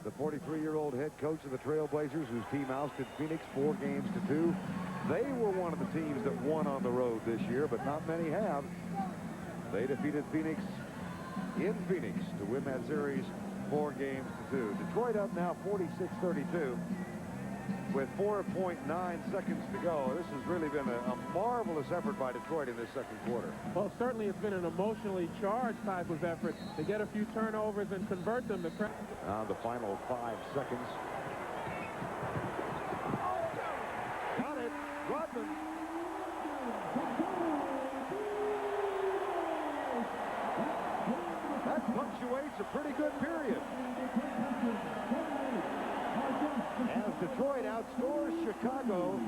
S1: the 43-year-old head coach of the Trail Blazers, whose team ousted Phoenix 4 games to 2. They were one of the teams that won on the road this year, but not many have. They defeated Phoenix in Phoenix to win that series 4 games to 2. Detroit up now 46-32 with 4.9 seconds to go. This has really been a marvelous effort by Detroit in this second quarter.
S5: Well, certainly it's been an emotionally charged type of effort to get a few turnovers and convert them to
S1: The final 5 seconds. Got it. Rodman. That punctuates a pretty good period. As Detroit outscores Chicago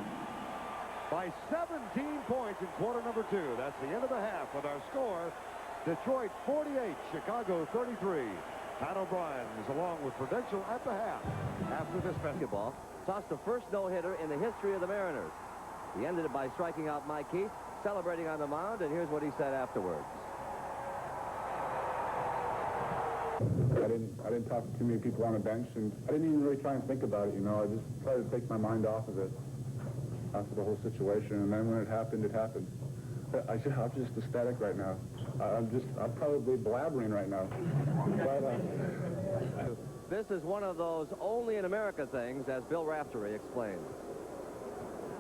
S1: by 17 points in quarter number 2. That's the end of the half with our score. Detroit 48, Chicago 33. Pat O'Brien is along with Prudential at the half. After this basketball,
S3: Tossed the first no-hitter in the history of the Mariners. He ended it by striking out Mike Keith, celebrating on the mound, and here's what he said afterwards.
S8: I didn't talk to too many people on the bench, and I didn't even really try and think about it, you know. I just tried to take my mind off of it. after the whole situation. And then when it happened, it happened. I'm just ecstatic right now. I'm probably blabbering right now. But,
S3: This is one of those only in America things, as Bill Raftery explains.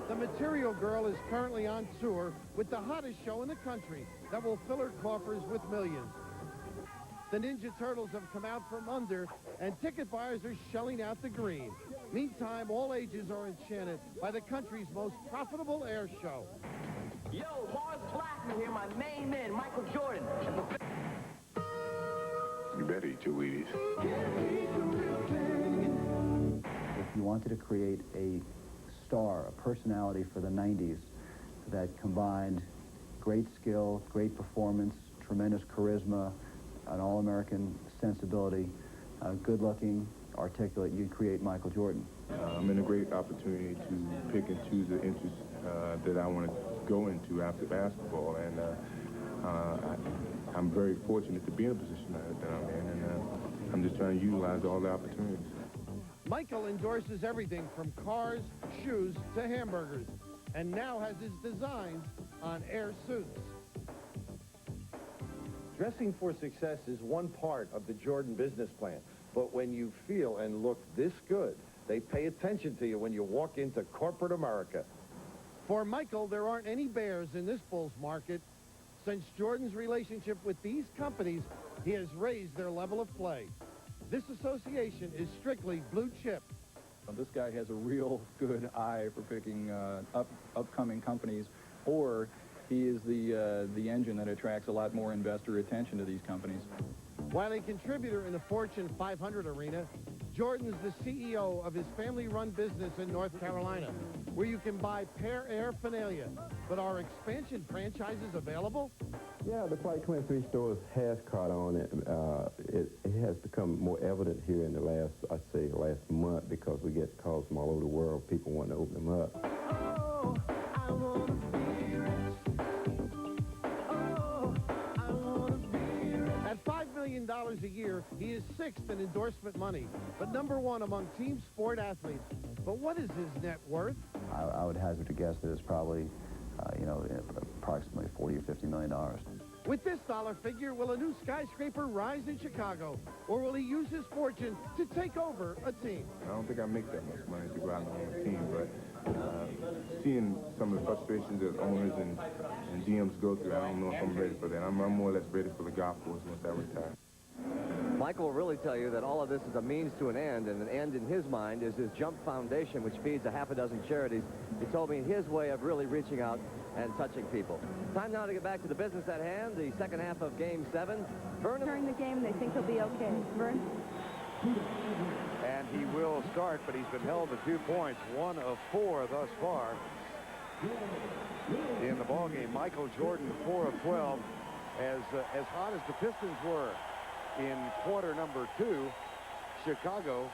S9: The Material Girl is currently on tour with the hottest show in the country that will fill her coffers with millions. The Ninja Turtles have come out from under, and ticket buyers are shelling out the green. Meantime, all ages are enchanted by the country's most profitable air show.
S10: Yo, Mars Blackman here, my main man, Michael Jordan.
S8: you better eat your Wheaties.
S11: If you wanted to create a star, a personality for the 90s that combined great skill, great performance, tremendous charisma, an all-American sensibility, good-looking, articulate, you'd create Michael Jordan.
S8: I'm in a great opportunity to pick and choose the interests that I want to go into after basketball, and I'm very fortunate to be in a position that I'm in, and I'm just trying to utilize all the opportunities.
S9: Michael endorses everything from cars, shoes, to hamburgers, and now has his designs on air suits.
S12: Dressing for success is one part of the Jordan business plan, but when you feel and look this good, they pay attention to you when you walk into corporate America.
S9: For Michael, there aren't any bears in this bull's market. Since Jordan's relationship with these companies, he has raised their level of play. This association is strictly blue chip.
S13: This guy has a real good eye for picking upcoming companies, or he is the engine that attracts a lot more investor attention to these companies.
S9: While a contributor in the Fortune 500 arena, Jordan's the CEO of his family-run business in North Carolina, where you can buy Pear Air Finalia. But are expansion franchises available?
S14: Yeah, the Flight 23 stores has caught on. It has become more evident here in the last, I'd say, last month, because we get calls from all over the world, people want to open them up.
S10: Oh, I wanna be rich. Oh, I wanna be rich.
S9: At $5 million a year, he is sixth in endorsement money, but number one among team sport athletes. But what is his net worth?
S11: I would hazard to guess that it's probably, approximately $40 or $50 million.
S9: With this dollar figure, will a new skyscraper rise in Chicago, or will he use his fortune to take over a team?
S8: I don't think I make that much money to go out and own a team, but seeing some of the frustrations that owners and GMs go through, I don't know if I'm ready for that. I'm more or less ready for the golf course once I retire.
S3: Michael will really tell you that all of this is a means to an end, and an end in his mind is his Jump Foundation, which feeds a half a dozen charities. He told me his way of really reaching out and touching people. Time now to get back to the business at hand, the second half of Game 7.
S2: During the game, they think he'll be okay. Vern?
S1: And he will start, but he's been held to 2 points, 1 of 4 thus far in the ballgame. Michael Jordan, 4 of 12, as hot as the Pistons were in quarter number 2. Chicago,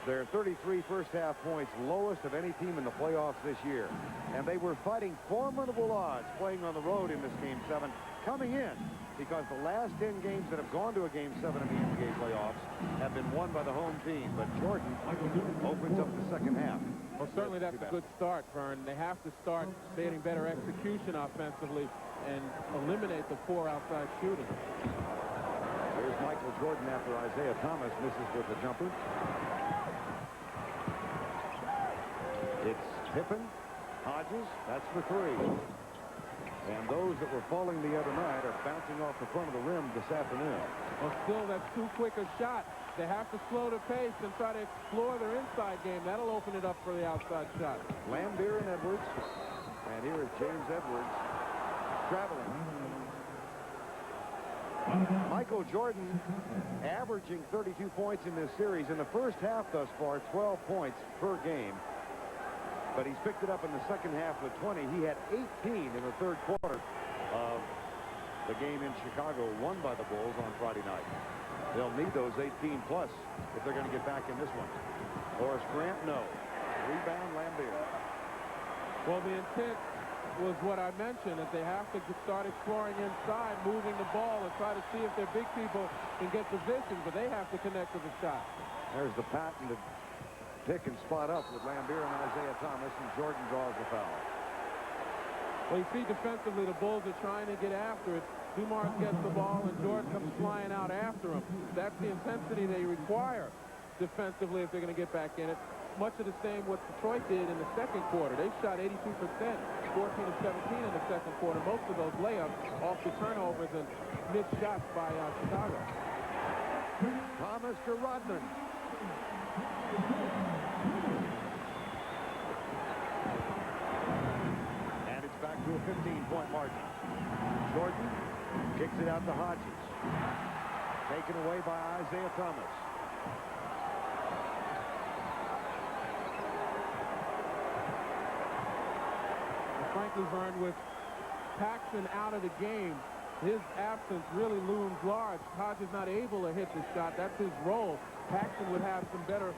S1: their 33 first-half points, lowest of any team in the playoffs this year. And they were fighting formidable odds playing on the road in this Game 7, coming in, because the last 10 games that have gone to a Game 7 in the NBA playoffs have been won by the home team. But Jordan opens up the second half.
S5: Well, certainly that's a good start, Vern. They have to start getting better execution offensively and eliminate the poor outside shooting.
S1: Here's Michael Jordan after Isaiah Thomas misses with the jumper. It's Pippen, Hodges, that's the 3. And those that were falling the other night are bouncing off the front of the rim this afternoon.
S5: Well, still, that's too quick a shot. They have to slow the pace and try to explore their inside game. That'll open it up for the outside shot.
S1: Lambeer and Edwards. And here is James Edwards traveling. Michael Jordan averaging 32 points in this series. In the first half thus far, 12 points per game. But he's picked it up in the second half with 20. He had 18 in the third quarter of the game in Chicago, won by the Bulls on Friday night. They'll need those 18 plus if they're going to get back in this one. Horace Grant, no. Rebound, Lambeer.
S5: Well, the intent was what I mentioned, that they have to start exploring inside, moving the ball, and try to see if their big people can get positions, but they have to connect with the shot.
S1: There's the patented pick and spot up with Lambier and Isaiah Thomas, and Jordan draws the foul.
S5: Well, you see defensively, the Bulls are trying to get after it. Dumars gets the ball, and Jordan comes flying out after him. That's the intensity they require defensively if they're going to get back in it. Much of the same what Detroit did in the second quarter. They shot 82%, 14 of 17 in the second quarter. Most of those layups off the turnovers and missed shots by Chicago.
S1: Thomas to Rodman. And it's back to a 15-point margin. Jordan kicks it out to Hodges. Taken away by Isaiah Thomas.
S5: Frankly, Vern, with Paxson out of the game, his absence really looms large. Hodges not able to hit the shot. That's his role. Paxson would have some better...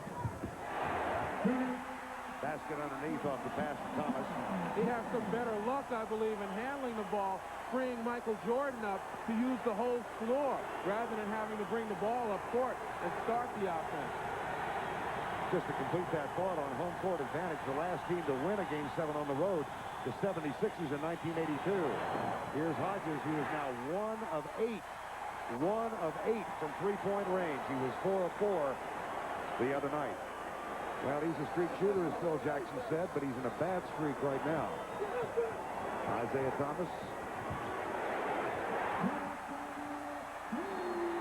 S1: Basket underneath off the pass to Thomas.
S5: He has some better luck, I believe, in handling the ball, freeing Michael Jordan up to use the whole floor rather than having to bring the ball up court and start the offense.
S1: Just to complete that thought on home court advantage, the last team to win a Game 7 on the road, the 76ers in 1982. Here's Hodges, who is now 1 of 8. 1 of 8 from three-point range. He was 4 of 4 the other night. Well, he's a streak shooter, as Phil Jackson said, but he's in a bad streak right now. Isaiah Thomas.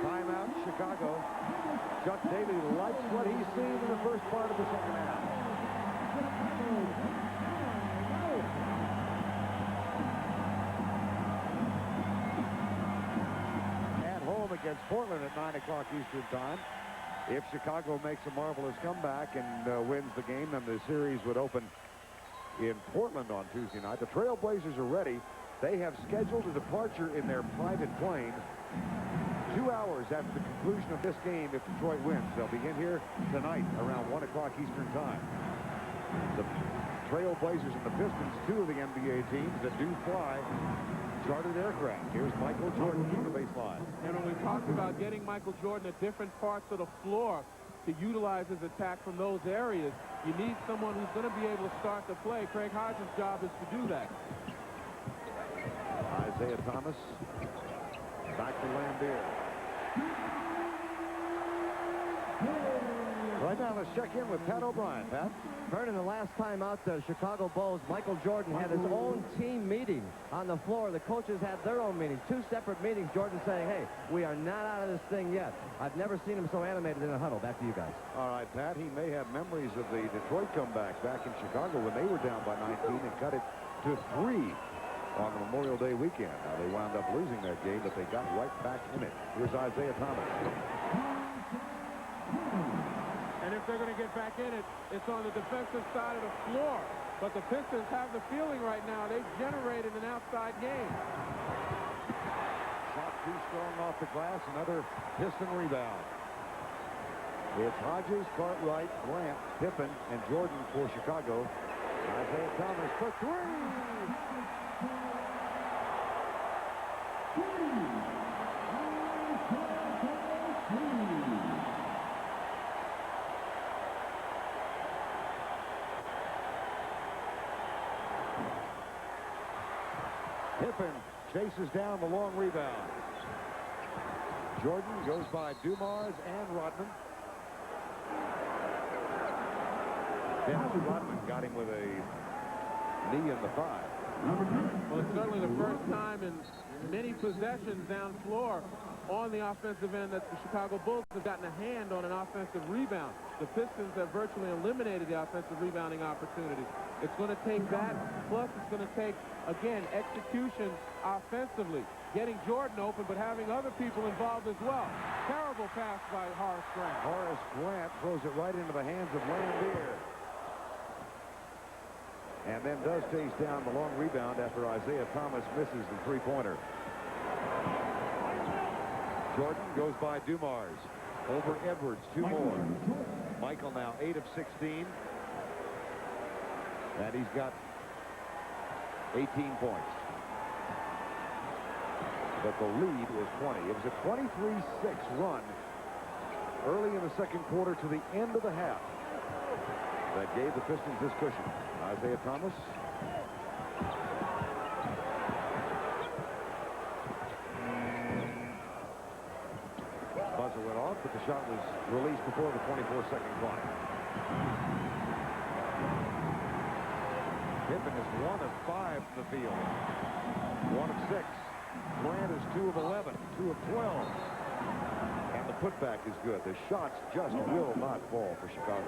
S1: Timeout, Chicago. Chuck Daly likes what he's seen in the first part of the second half. At home against Portland at 9 o'clock Eastern time. If Chicago makes a marvelous comeback and wins the game, then the series would open in Portland on Tuesday night. The Trailblazers are ready. They have scheduled a departure in their private plane 2 hours after the conclusion of this game if Detroit wins. They'll begin here tonight around 1 o'clock Eastern time. The Trailblazers and the Pistons, two of the NBA teams that do fly chartered aircraft. Here's Michael Jordan from the baseline.
S5: And when we talked about getting Michael Jordan at different parts of the floor to utilize his attack from those areas, you need someone who's going to be able to start the play. Craig Hodges' job is to do that.
S1: Isaiah Thomas. Back to Lambier. Right now, let's check in with Pat O'Brien. Pat?
S3: Vernon, the last time out, the Chicago Bulls, Michael Jordan had his own team meeting on the floor. The coaches had their own meeting, 2 separate meetings. Jordan saying, hey, we are not out of this thing yet. I've never seen him so animated in a huddle. Back to you guys.
S1: All right, Pat, he may have memories of the Detroit comeback back in Chicago when they were down by 19 and cut it to 3 on the Memorial Day weekend. Now, they wound up losing that game, but they got right back in it. Here's Isaiah Thomas.
S5: And if they're going to get back in it, it's on the defensive side of the floor. But the Pistons have the feeling right now they've generated an outside game.
S1: Shot too strong off the glass. Another Piston rebound. It's Hodges, Cartwright, Grant, Pippen, and Jordan for Chicago. Isaiah Thomas for 3. Pippen chases down the long rebound. Jordan goes by Dumars and Rodman. Dennis Rodman got him with a knee in the thigh.
S5: Well, it's certainly the first time in many possessions down floor on the offensive end that the Chicago Bulls have gotten a hand on an offensive rebound. The Pistons have virtually eliminated the offensive rebounding opportunity. It's going to take that, plus it's going to take, again, execution offensively. Getting Jordan open, but having other people involved as well. Terrible pass by Horace Grant.
S1: Horace Grant throws it right into the hands of Lambier. And then does chase down the long rebound after Isaiah Thomas misses the three-pointer. Jordan goes by Dumars. Over Edwards, 2 more. Michael now 8 of 16. And he's got 18 points. But the lead is 20. It was a 23-6 run early in the second quarter to the end of the half. that gave the Pistons this cushion. Isaiah Thomas. Buzzer went off, but the shot was released before the 24-second clock. Pippen is 1 of 5 from the field. 1 of 6. Grant is 2 of 11. 2 of 12. And the putback is good. The shots just will not fall for Chicago.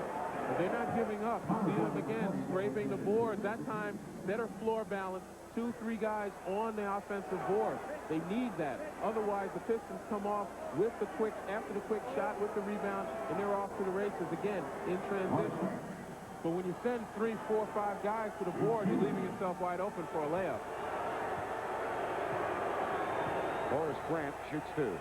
S5: But they're not giving up. You see them again scraping the board. That time, better floor balance. 2, 3 guys on the offensive board. They need that. Otherwise, the Pistons come off with the quick, after the quick shot, with the rebound, and they're off to the races again in transition. But when you send 3, 4, 5 guys to the board, you're leaving yourself wide open for a layup.
S1: Horace Grant shoots 2.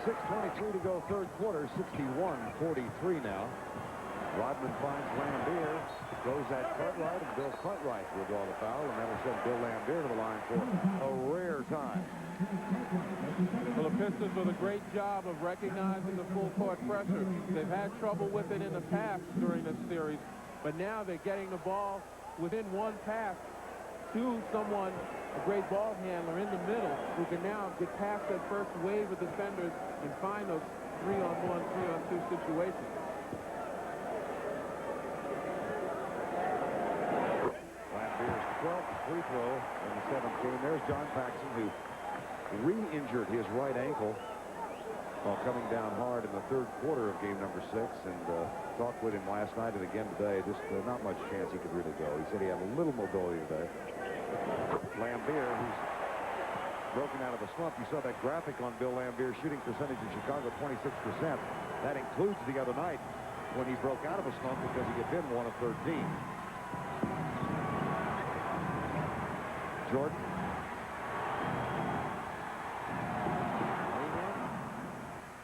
S1: .6:23 to go, third quarter, 61-43 now. Rodman finds Lambier, goes at Cartwright, and Bill Cartwright will draw the foul, and that'll send Bill Lambier to the line for a rare time.
S5: Well, the Pistons did a great job of recognizing the full court pressure. They've had trouble with it in the past during this series, but now they're getting the ball within one pass to someone, a great ball handler in the middle, who can now get past that first wave of defenders and find those 3-on-1, 3-on-2 situations.
S1: Lambier's 12th free throw in the 7th game. There's John Paxson, who re-injured his right ankle while coming down hard in the third quarter of game number 6, and talked with him last night and again today. Just not much chance he could really go. He said he had a little mobility today. Lambier, who's broken out of a slump. You saw that graphic on Bill Lambier's shooting percentage in Chicago, 26%. That includes the other night when he broke out of a slump because he had been 1 of 13. Jordan.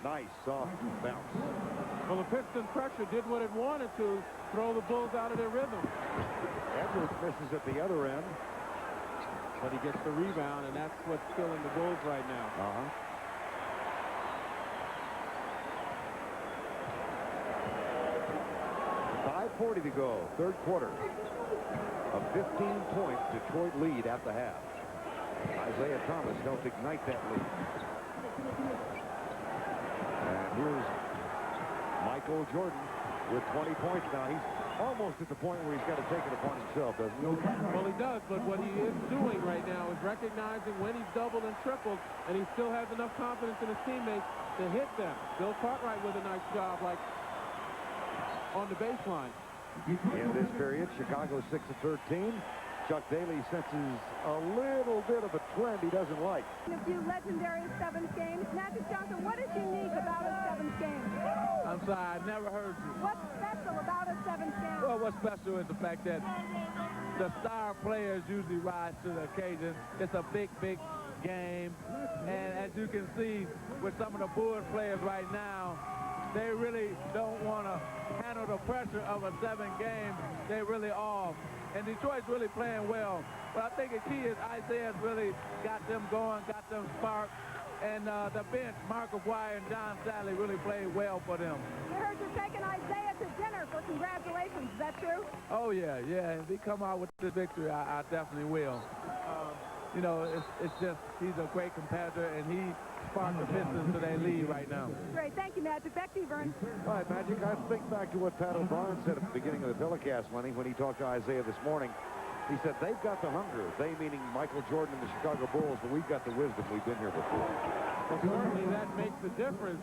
S1: Nice soft bounce.
S5: Well, the Pistons pressure did what it wanted to, throw the Bulls out of their rhythm.
S1: Edwards misses at the other end.
S5: But he gets the rebound, and that's what's killing the Bulls right now.
S1: 5:40 to go, third quarter. A 15-point Detroit lead at the half. Isaiah Thomas helped ignite that lead. And here's Michael Jordan with 20 points now. He's almost at the point where he's got to take it upon himself, doesn't he?
S5: Well, he does, but what he is doing right now is recognizing when he's doubled and tripled, and he still has enough confidence in his teammates to hit them. Bill Cartwright with a nice job, like on the baseline.
S1: In this period, Chicago 6 of 13. Chuck Daly senses a little bit of a trend he doesn't like.
S2: A few legendary 7th games. Magic Johnson, what is unique about a 7th game?
S15: I'm sorry, I never heard you.
S2: What's special about a 7th game?
S15: Well, what's special is the fact that the star players usually rise to the occasion. It's a big, big game. And as you can see with some of the Bulls players right now, they really don't want to handle the pressure of a 7th game. They really are. And Detroit's really playing well. But I think the key is Isaiah's really got them going, got them sparked. And the bench, Mark McGuire and John Sally, really played well for them.
S2: We heard you're taking Isaiah to dinner for congratulations. Is that true?
S15: Oh, yeah. If he come out with the victory, I definitely will. You know, it's just he's a great competitor, and he sparked the Pistons to their lead right now.
S2: Great. Thank you, Magic. Back to you, Vern.
S1: All right, Magic, I think back to what Pat O'Brien said at the beginning of the telecast, Lenny, when he talked to Isaiah this morning. He said, they've got the hunger. They meaning Michael Jordan and the Chicago Bulls, but we've got the wisdom. We've been here before.
S5: Well, certainly that makes a difference.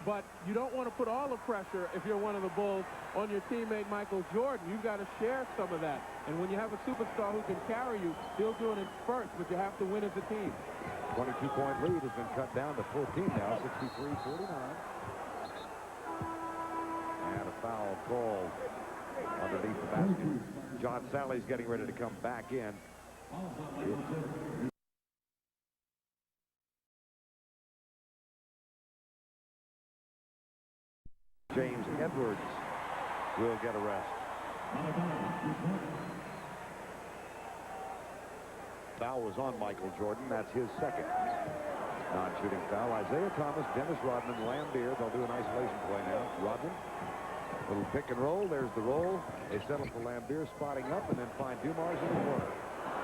S5: But you don't want to put all the pressure, if you're one of the Bulls, on your teammate Michael Jordan. You've got to share some of that. And when you have a superstar who can carry you, he'll do it in spurts, but you have to win as a team.
S1: 22-point lead has been cut down to 14 now, 63-49. And a foul called underneath the basket. John Sally's getting ready to come back in. James Edwards will get a rest. Foul was on Michael Jordan. That's his second non-shooting foul. Isaiah Thomas, Dennis Rodman, Lambier. They'll do an isolation play now. Rodman, little pick and roll. There's the roll. They settle for Lambier spotting up and then find Dumars in the corner.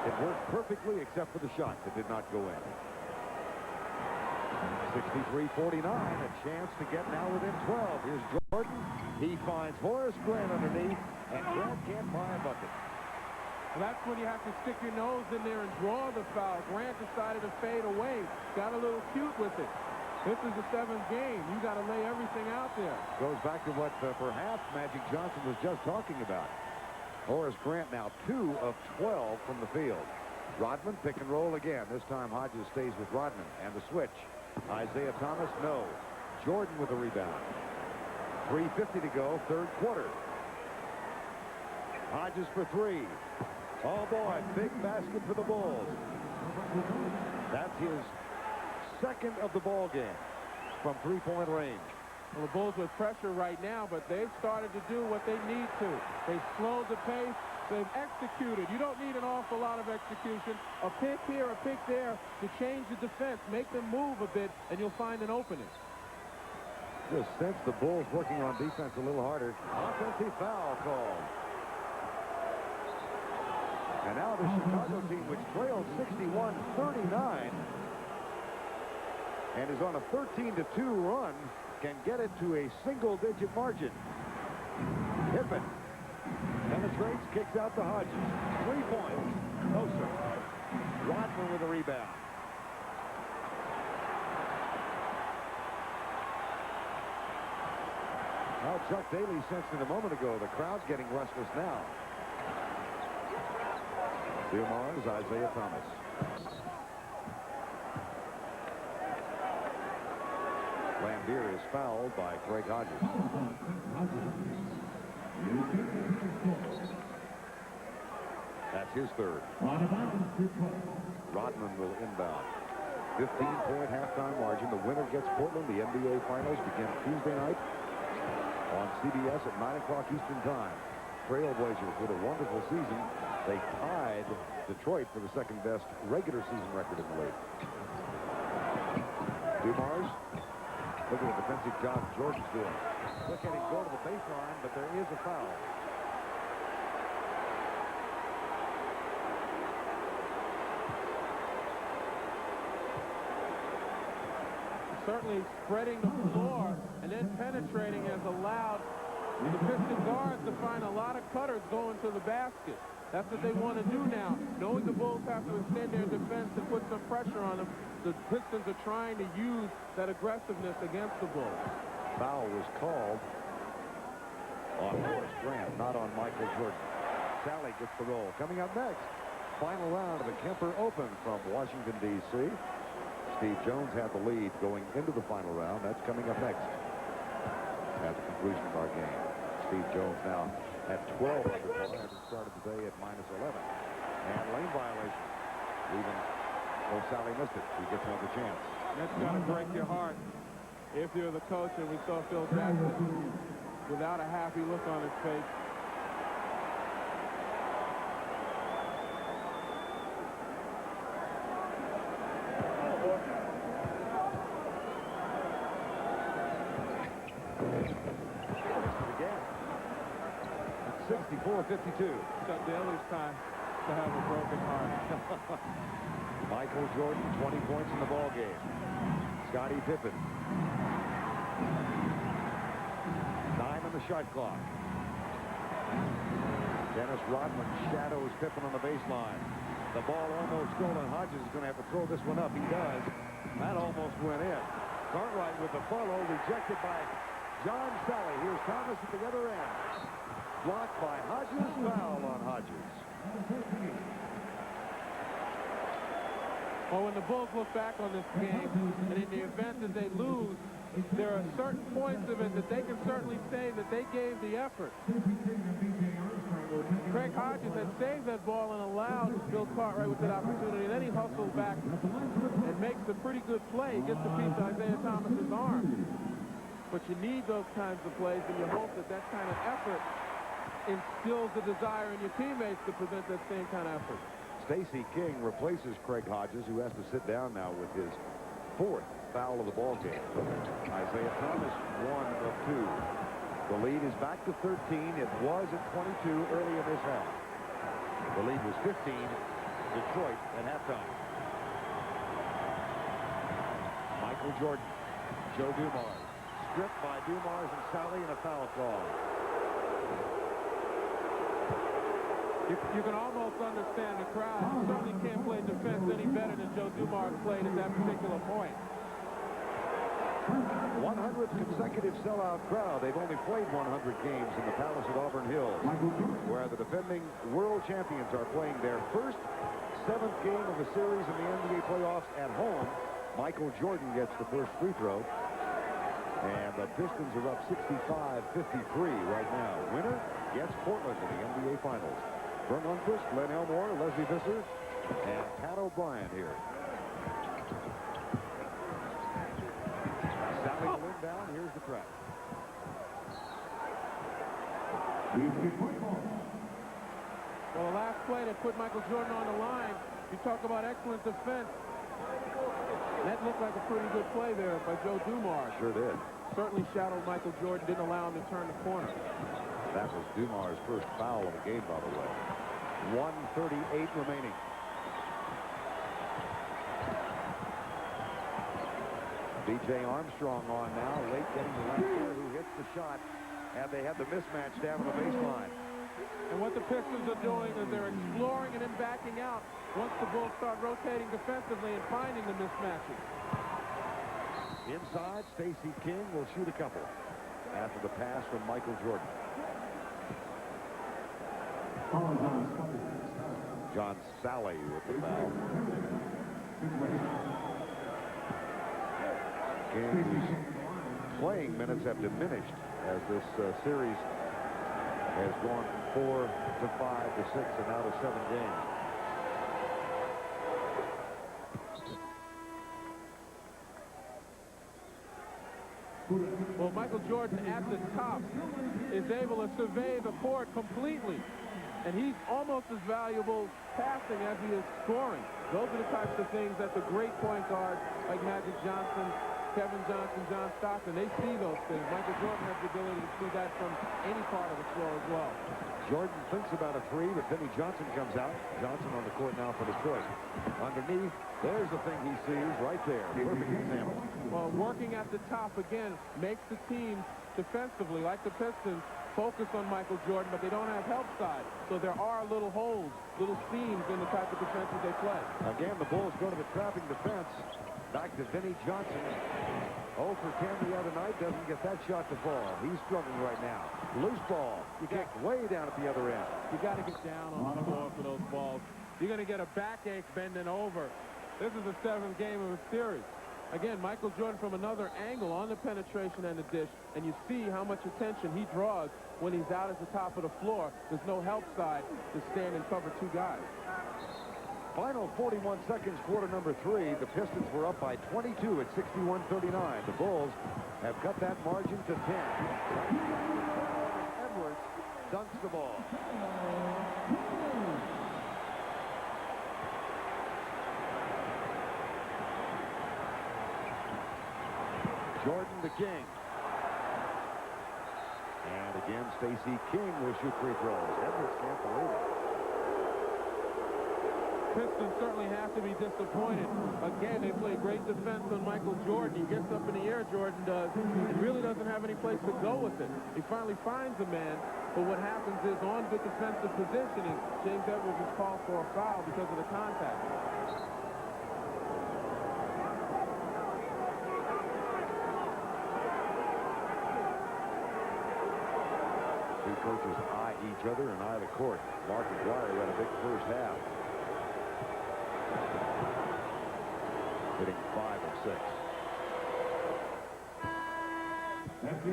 S1: It worked perfectly except for the shot that did not go in. 63-49, a chance to get now within 12. Here's Jordan. He finds Horace Grant underneath, and Grant can't buy a bucket.
S5: Well, that's when you have to stick your nose in there and draw the foul. Grant decided to fade away. Got a little cute with it. This is the 7th game. You got to lay everything out there.
S1: Goes back to what perhaps Magic Johnson was just talking about. Horace Grant now 2 of 12 from the field. Rodman pick and roll again. This time Hodges stays with Rodman, and the switch. Isaiah Thomas, no. Jordan with a rebound. 3:50 to go, third quarter. Hodges for 3. Oh, boy, big basket for the Bulls. That's his second of the ball game from three-point range.
S5: Well, the Bulls with pressure right now, but they've started to do what they need to. They've slowed the pace. They've executed. You don't need an awful lot of execution. A pick here, a pick there to change the defense. Make them move a bit, and you'll find an opening.
S1: Just sense the Bulls working on defense a little harder. Offensive foul called. And now the Chicago team, which trails 61-39 and is on a 13-2 run, can get it to a single-digit margin. Pippen penetrates, kicks out to Hodges. 3 points. No, sir. Rodman with a rebound. Well, Chuck Daly sensed it a moment ago. The crowd's getting restless now. Dumars, Isaiah Thomas. Lambier is fouled by Craig Hodges. That's his third. Rodman will inbound. 15-point halftime margin. The winner gets Portland. The NBA Finals begin Tuesday night on CBS at 9 o'clock Eastern Time. Trailblazers with a wonderful season. They tied Detroit for the second-best regular season record in the league. Dumars. Look at the defensive job Jordan's doing. Look at him go to the baseline, but there is a foul.
S5: Certainly spreading the floor and then penetrating has allowed the Piston guards to find a lot of cutters going to the basket. That's what they want to do now. Knowing the Bulls have to extend their defense and put some pressure on them, the Pistons are trying to use that aggressiveness against the Bulls.
S1: Foul was called on Horace Grant, not on Michael Jordan. Sally gets the roll. Coming up next, final round of the Kemper Open from Washington, D.C. Steve Jones had the lead going into the final round. That's coming up next at the conclusion of our game. Steve Jones now at 12 under par at the start of the day at -11. And lane violation. Even though Sally missed it, he gets another chance.
S5: That's got to break your heart if you're the coach, and we saw Phil Jackson without a happy look on his face.
S1: Again. 64-52.
S5: Chuck Daly's time to have a broken heart.
S1: Michael Jordan, 20 points in the ball game. Scottie Pippen. 9 on the shot clock. Dennis Rodman shadows Pippen on the baseline. The ball almost stolen. Hodges is going to have to throw this one up. He does. That almost went in. Cartwright with the follow, rejected by John Sally. Here's Thomas at the other end. Blocked by Hodges. Foul on Hodges.
S5: Well, when the Bulls look back on this game, and in the event that they lose, there are certain points of it that they can certainly say that they gave the effort. Craig Hodges had saved that ball and allowed Bill Cartwright with that opportunity. Then he hustles back and makes a pretty good play. He gets a piece of Isaiah Thomas's arm. but you need those kinds of plays, and you hope that that kind of effort instills the desire in your teammates to present that same kind of effort.
S1: Stacey King replaces Craig Hodges, who has to sit down now with his 4th foul of the ball game. Isaiah Thomas, 1 of 2. The lead is back to 13. It was at 22 early in this half. The lead was 15, Detroit at halftime. Michael Jordan, Joe Dumars, stripped by Dumars and Sally, and a foul call.
S5: You can almost understand the crowd. You certainly can't play defense any better than Joe Dumars played at that particular point.
S1: 100th consecutive sellout crowd. They've only played 100 games in the Palace at Auburn Hills, where the defending world champions are playing their first 7th game of the series in the NBA playoffs at home. Michael Jordan gets the first free throw, and the Pistons are up 65-53 right now. Winner gets Portland in the NBA Finals. Vern Lundquist, Len Elmore, Leslie Visser, and Pat O'Brien here. Sally the inbound. Here's the trap.
S5: Well, the last play that put Michael Jordan on the line, you talk about excellent defense. That looked like a pretty good play there by Joe Dumars.
S1: Sure did.
S5: Certainly shadowed Michael Jordan, didn't allow him to turn the corner.
S1: That was Dumars' first foul of the game, by the way. 1:38 remaining. B.J. Armstrong on now, late getting the left there, who hits the shot, and they have the mismatch down on the baseline.
S5: And what the Pistons are doing is they're exploring and then backing out once the Bulls start rotating defensively and finding the mismatches.
S1: Inside, Stacey King will shoot a couple after the pass from Michael Jordan. John Sally with the foul. King's playing minutes have diminished as this series has gone from 4 to 5 to 6 and now to 7 games.
S5: Well, Michael Jordan at the top is able to survey the court completely. And he's almost as valuable passing as he is scoring. Those are the types of things that the great point guards like Magic Johnson, Kevin Johnson, John Stockton, they see those things. Michael Jordan has the ability to see that from any part of the floor as well.
S1: Jordan thinks about a three, but Vinnie Johnson comes out. Johnson on the court now for Detroit. Underneath, there's the thing he sees right there. Perfect example.
S5: Well, working at the top, again, makes the team defensively, like the Pistons, focus on Michael Jordan, but they don't have help side. So there are little holes, little seams in the type of defenses they play.
S1: Again, the Bulls go to the trapping defense. Back to Vinnie Johnson. 0 for 10 the other night. Doesn't get that shot to fall. He's struggling right now. Loose ball. You get way down at the other end.
S5: You got to get down on the floor for those balls. You're going to get a backache bending over. This is the 7th game of the series. Again, Michael Jordan from another angle on the penetration and the dish, and you see how much attention he draws when he's out at the top of the floor. There's no help side to stand and cover 2 guys.
S1: Final 41 seconds, quarter number 3. The Pistons were up by 22 at 61-39. The Bulls have cut that margin to 10. Edwards dunks the ball. Jordan the King. And again, Stacey King will shoot free throws. Edwards can't believe it.
S5: Pistons certainly have to be disappointed. Again, they play great defense on Michael Jordan. He gets up in the air, Jordan does. He really doesn't have any place to go with it. He finally finds a man, but what happens is on good defensive positioning, James Edwards is called for a foul because of the contact.
S1: Two coaches eye each other and eye the court. Mark McGuire had a big first half. Hitting 5 of 6.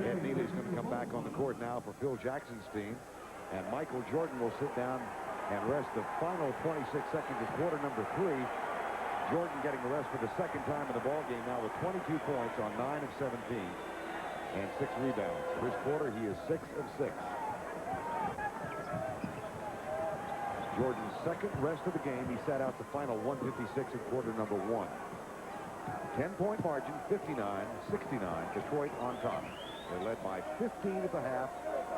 S1: Ed Neely's going to come back on the court now for Phil Jackson's team. And Michael Jordan will sit down and rest the final 26 seconds of quarter number 3. Jordan getting the rest for the second time in the ball game now with 22 points on 9 of 17. and 6 rebounds. This quarter, he is 6 of 6. Jordan's second rest of the game. He sat out the final 156 in quarter number 1. 10-point margin, 59-69. Detroit on top. They led by 15 at the half,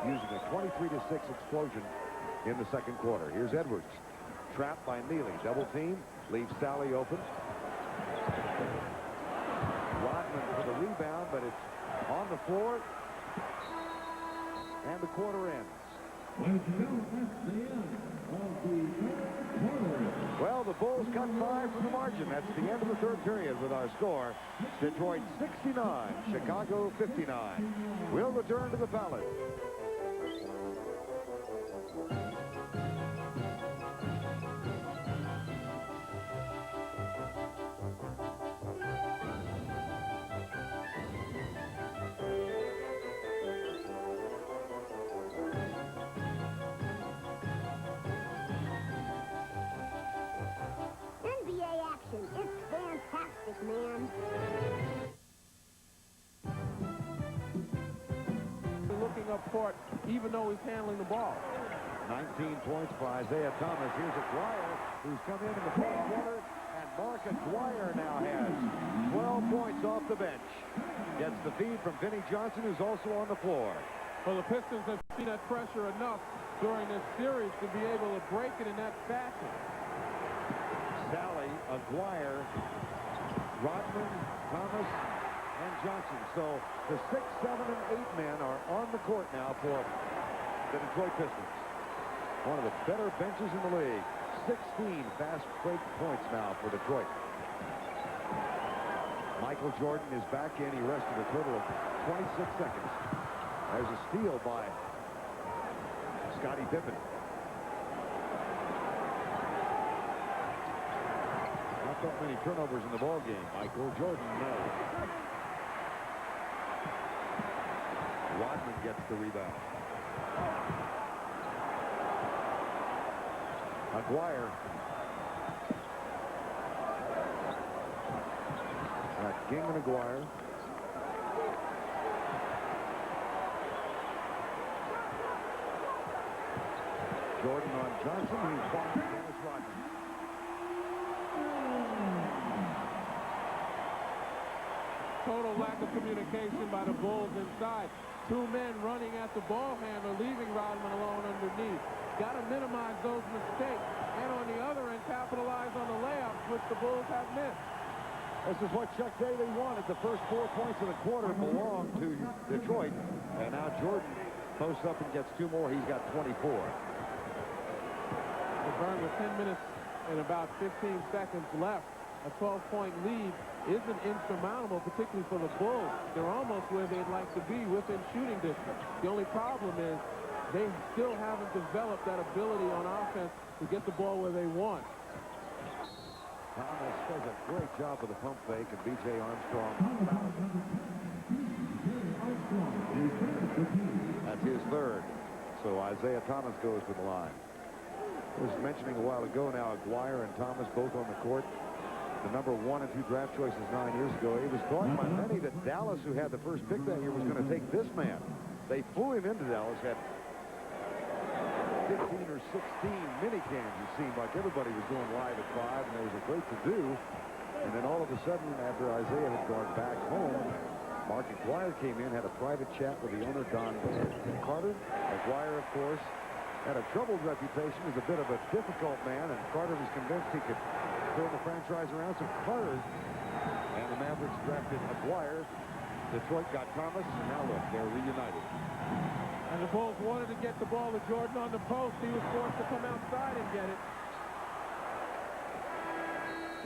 S1: using a 23-6 explosion in the second quarter. Here's Edwards. Trapped by Neely. Double team. Leaves Sally open. Rodman for the rebound, but it's on the floor. And the quarter ends. Well, the Bulls cut 5 from the margin. That's the end of the third period with our score. Detroit 69, Chicago 59. We'll return to the Palace.
S16: It's fantastic, man.
S5: Looking up court, even though he's handling the ball.
S1: 19 points for Isaiah Thomas. Here's Aguirre, who's come in the fourth quarter, and Mark Aguirre now has 12 points off the bench. Gets the feed from Vinnie Johnson, who's also on the floor.
S5: Well, the Pistons have seen that pressure enough during this series to be able to break it in that fashion.
S1: Sally, Aguirre, Rodman, Thomas, and Johnson. So the 6, 7, and 8 men are on the court now for the Detroit Pistons. One of the better benches in the league. 16 fast break points now for Detroit. Michael Jordan is back in. He rested a total of 26 seconds. There's a steal by Scottie Pippen. Not that many turnovers in the ball game. Michael Jordan, no. Rodman gets the rebound. Aguirre. King and Aguirre. Jordan on Johnson. He's blocked Dennis Rodman.
S5: Total lack of communication by the Bulls inside. 2 men running at the ball handler, leaving Rodman alone underneath. Got to minimize those mistakes. And on the other end, capitalize on the layups, which the Bulls have missed.
S1: This is what Chuck Daly wanted. The first 4 points of the quarter belonged to Detroit. And now Jordan posts up and gets 2 more. He's got 24.
S5: Laverne with 10 minutes and about 15 seconds left. A 12-point lead isn't insurmountable, particularly for the Bulls. They're almost where they'd like to be within shooting distance. The only problem is they still haven't developed that ability on offense to get the ball where they want.
S1: Thomas does a great job with the pump fake, and B.J. Armstrong. That's his third. So Isaiah Thomas goes to the line. I was mentioning a while ago now, Aguirre and Thomas both on the court. The number 1 and 2 draft choices 9 years ago. It was thought by many that Dallas, who had the first pick that year, was going to take this man. They flew him into Dallas, had 15 or 16 mini cams, it seemed like. Everybody was doing live at 5, and there was a great to-do. And then all of a sudden, after Isaiah had gone back home, Mark Aguirre came in, had a private chat with the owner, Don Carter. Aguirre, of course, had a troubled reputation as a bit of a difficult man, and Carter was convinced he could turn the franchise around. So Carter and the Mavericks drafted Aguirre. Detroit got Thomas, and now look, they're reunited.
S5: And the Bulls wanted to get the ball to Jordan on the post. He was forced to come outside and get it.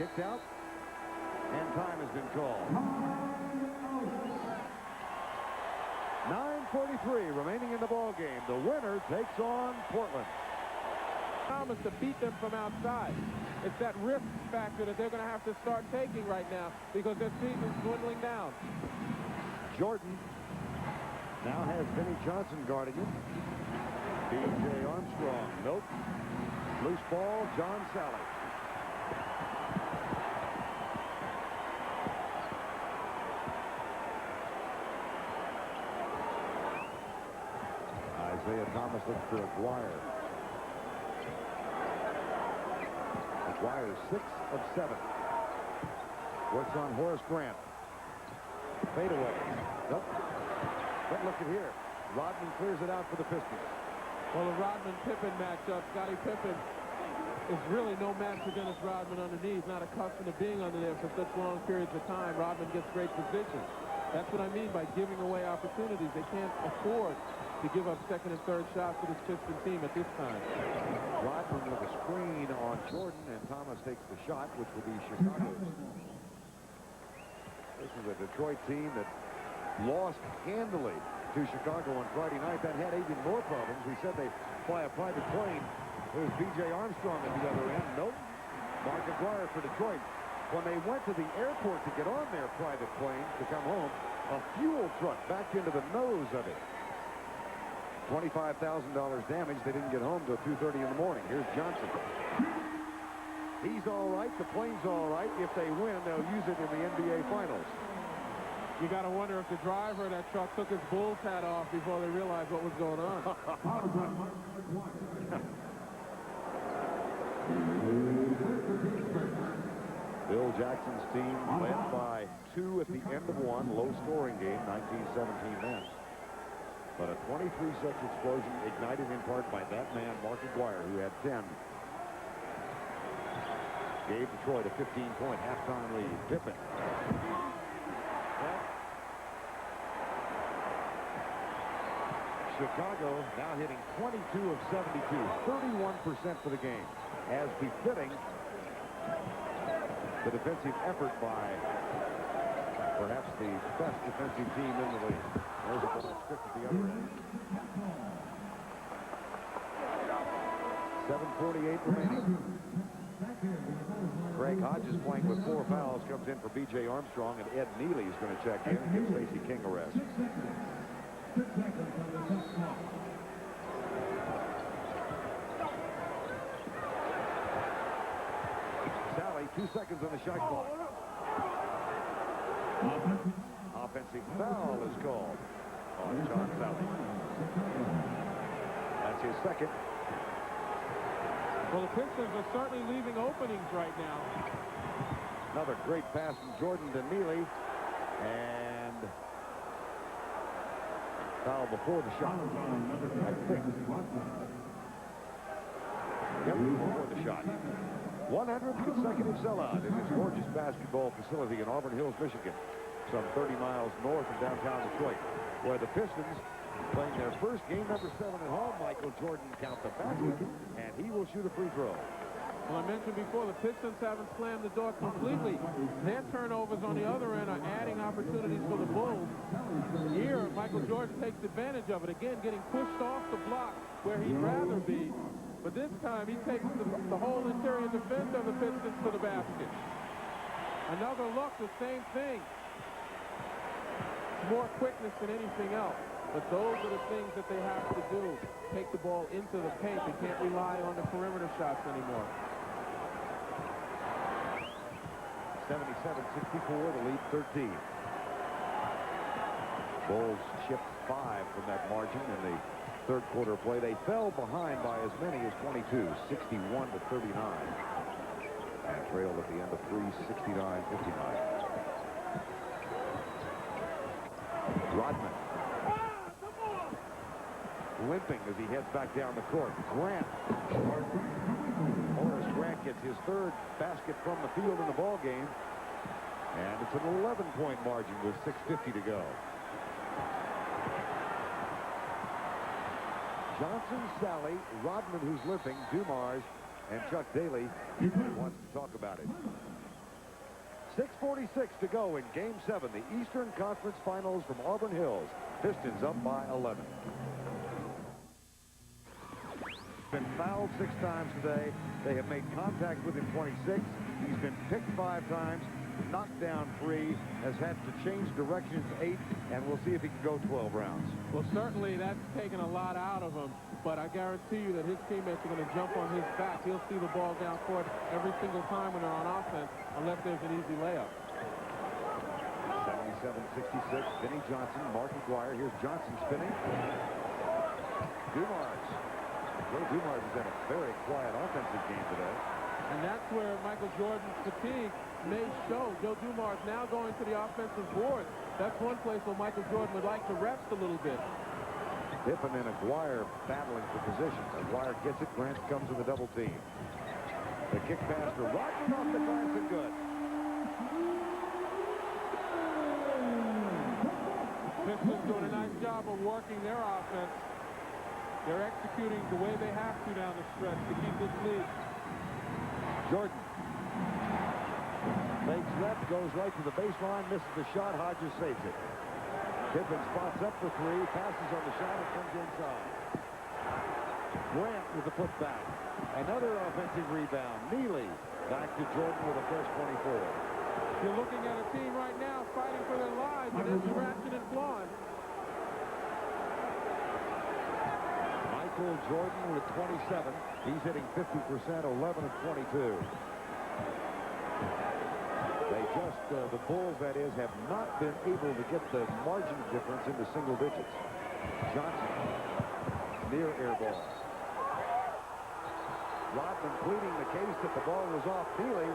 S1: Kicked out, and time has been called. 9:43 remaining in the ball game. The winner takes on Portland.
S5: Thomas to beat them from outside. It's that risk factor that they're going to have to start taking right now because their season's dwindling down.
S1: Jordan now has Vinnie Johnson guarding him. B.J. Armstrong, nope. Loose ball, John Sally. Isaiah Thomas looks for Aguirre. Aguirre 6 of 7. Works on Horace Grant. Fade away. Nope. But look at here. Rodman clears it out for the Pistons.
S5: Well, the Rodman-Pippen matchup, Scottie Pippen is really no match for Dennis Rodman underneath. Not accustomed to being under there for such long periods of time. Rodman gets great position. That's what I mean by giving away opportunities. They can't afford to give up second and third shots to this Piston team at this time.
S1: Rodman with a screen on Jordan, and Thomas takes the shot, which will be Chicago's. This is a Detroit team that lost handily to Chicago on Friday night. That had even more problems. We said they fly a private plane. There's B.J. Armstrong at the other end. Nope. Mark Aguirre for Detroit. When they went to the airport to get on their private plane to come home, a fuel truck backed into the nose of it. $25,000 damage. They didn't get home till 2:30 in the morning. Here's Johnson. He's all right. The plane's all right. If they win, they'll use it in the NBA Finals.
S5: You got to wonder if the driver of that truck took his Bulls hat off before they realized what was going on.
S1: Bill Jackson's team led by 2 at the end of 1. Low-scoring game, 19-17 men. But a 23-second explosion ignited in part by that man, Mark Aguirre, who had 10. Gave Detroit a 15-point halftime lead. Pippen. Chicago now hitting 22 of 72, 31% for the game, as befitting the defensive effort by perhaps the best defensive team in the league. There's a ball stripped at the other end. 7:48 remaining. Greg Hodges playing with 4 fouls, comes in for B.J. Armstrong, and Ed Neely is going to check in and give Stacey King a rest. Sally, 2 seconds on the shot clock. Offensive foul is called on John Sally. That's his second.
S5: Well, the Pistons are certainly leaving openings right now.
S1: Another great pass from Jordan to Neely. And foul before the shot. I think. Yep, before the shot. 100th consecutive sellout in this gorgeous basketball facility in Auburn Hills, Michigan, some 30 miles north of downtown Detroit, where the Pistons playing their first game number 7 at home. Michael Jordan counts the basket, and he will shoot a free throw.
S5: Well, I mentioned before, the Pistons haven't slammed the door completely. Their turnovers on the other end are adding opportunities for the Bulls. Here, Michael Jordan takes advantage of it. Again, getting pushed off the block where he'd rather be. But this time, he takes the whole interior defense of the Pistons to the basket. Another look, the same thing. More quickness than anything else. But those are the things that they have to do. Take the ball into the paint. They can't rely on the perimeter shots anymore.
S1: 77-64, the lead 13. Bulls chipped 5 from that margin in the third quarter play. They fell behind by as many as 22, 61-39. And trailed at the end of 3, 69-59. Rodman. Limping as he heads back down the court. Grant. Horace Grant gets his 3rd basket from the field in the ball game. And it's an 11-point margin with 6:50 to go. Johnson, Sally, Rodman, who's limping, Dumars, and Chuck Daly wants to talk about it. 6:46 to go in Game 7, the Eastern Conference Finals from Auburn Hills. Pistons up by 11. Been fouled 6 times today. They have made contact with him 26. He's been picked 5 times, knocked down 3, has had to change directions 8, and we'll see if he can go 12 rounds.
S5: Well, certainly that's taken a lot out of him, but I guarantee you that his teammates are going to jump on his back. He'll see the ball down court every single time when they're on offense, unless there's an easy layup.
S1: 77-66, Vinnie Johnson, Mark Aguirre. Here's Johnson spinning. Dumars. Joe Dumars has had a very quiet offensive game today.
S5: And that's where Michael Jordan's fatigue may show. Joe Dumars now going to the offensive board. That's one place where Michael Jordan would like to rest a little bit.
S1: Pippen and Aguirre battling for position. Aguirre gets it. Grant comes in the double team. The kick pass to Rodman off the glass and good.
S5: Pistons doing a nice job of working their offense. They're executing the way they have to down the stretch to keep this lead.
S1: Jordan fakes left, goes right to the baseline, misses the shot. Hodges saves it. Pippen spots up for three, passes on the shot, and comes inside. Grant with the putback. Another offensive rebound. Neely back to Jordan with a fresh 24.
S5: You're looking at a team right now fighting for their lives, and it's scratching and clawing.
S1: Michael Jordan with 27. He's hitting 50%, 11 of 22. They just, the Bulls, that is, have not been able to get the margin difference into single digits. Johnson, near air ball. Rodman pleading the case that the ball was off Neely,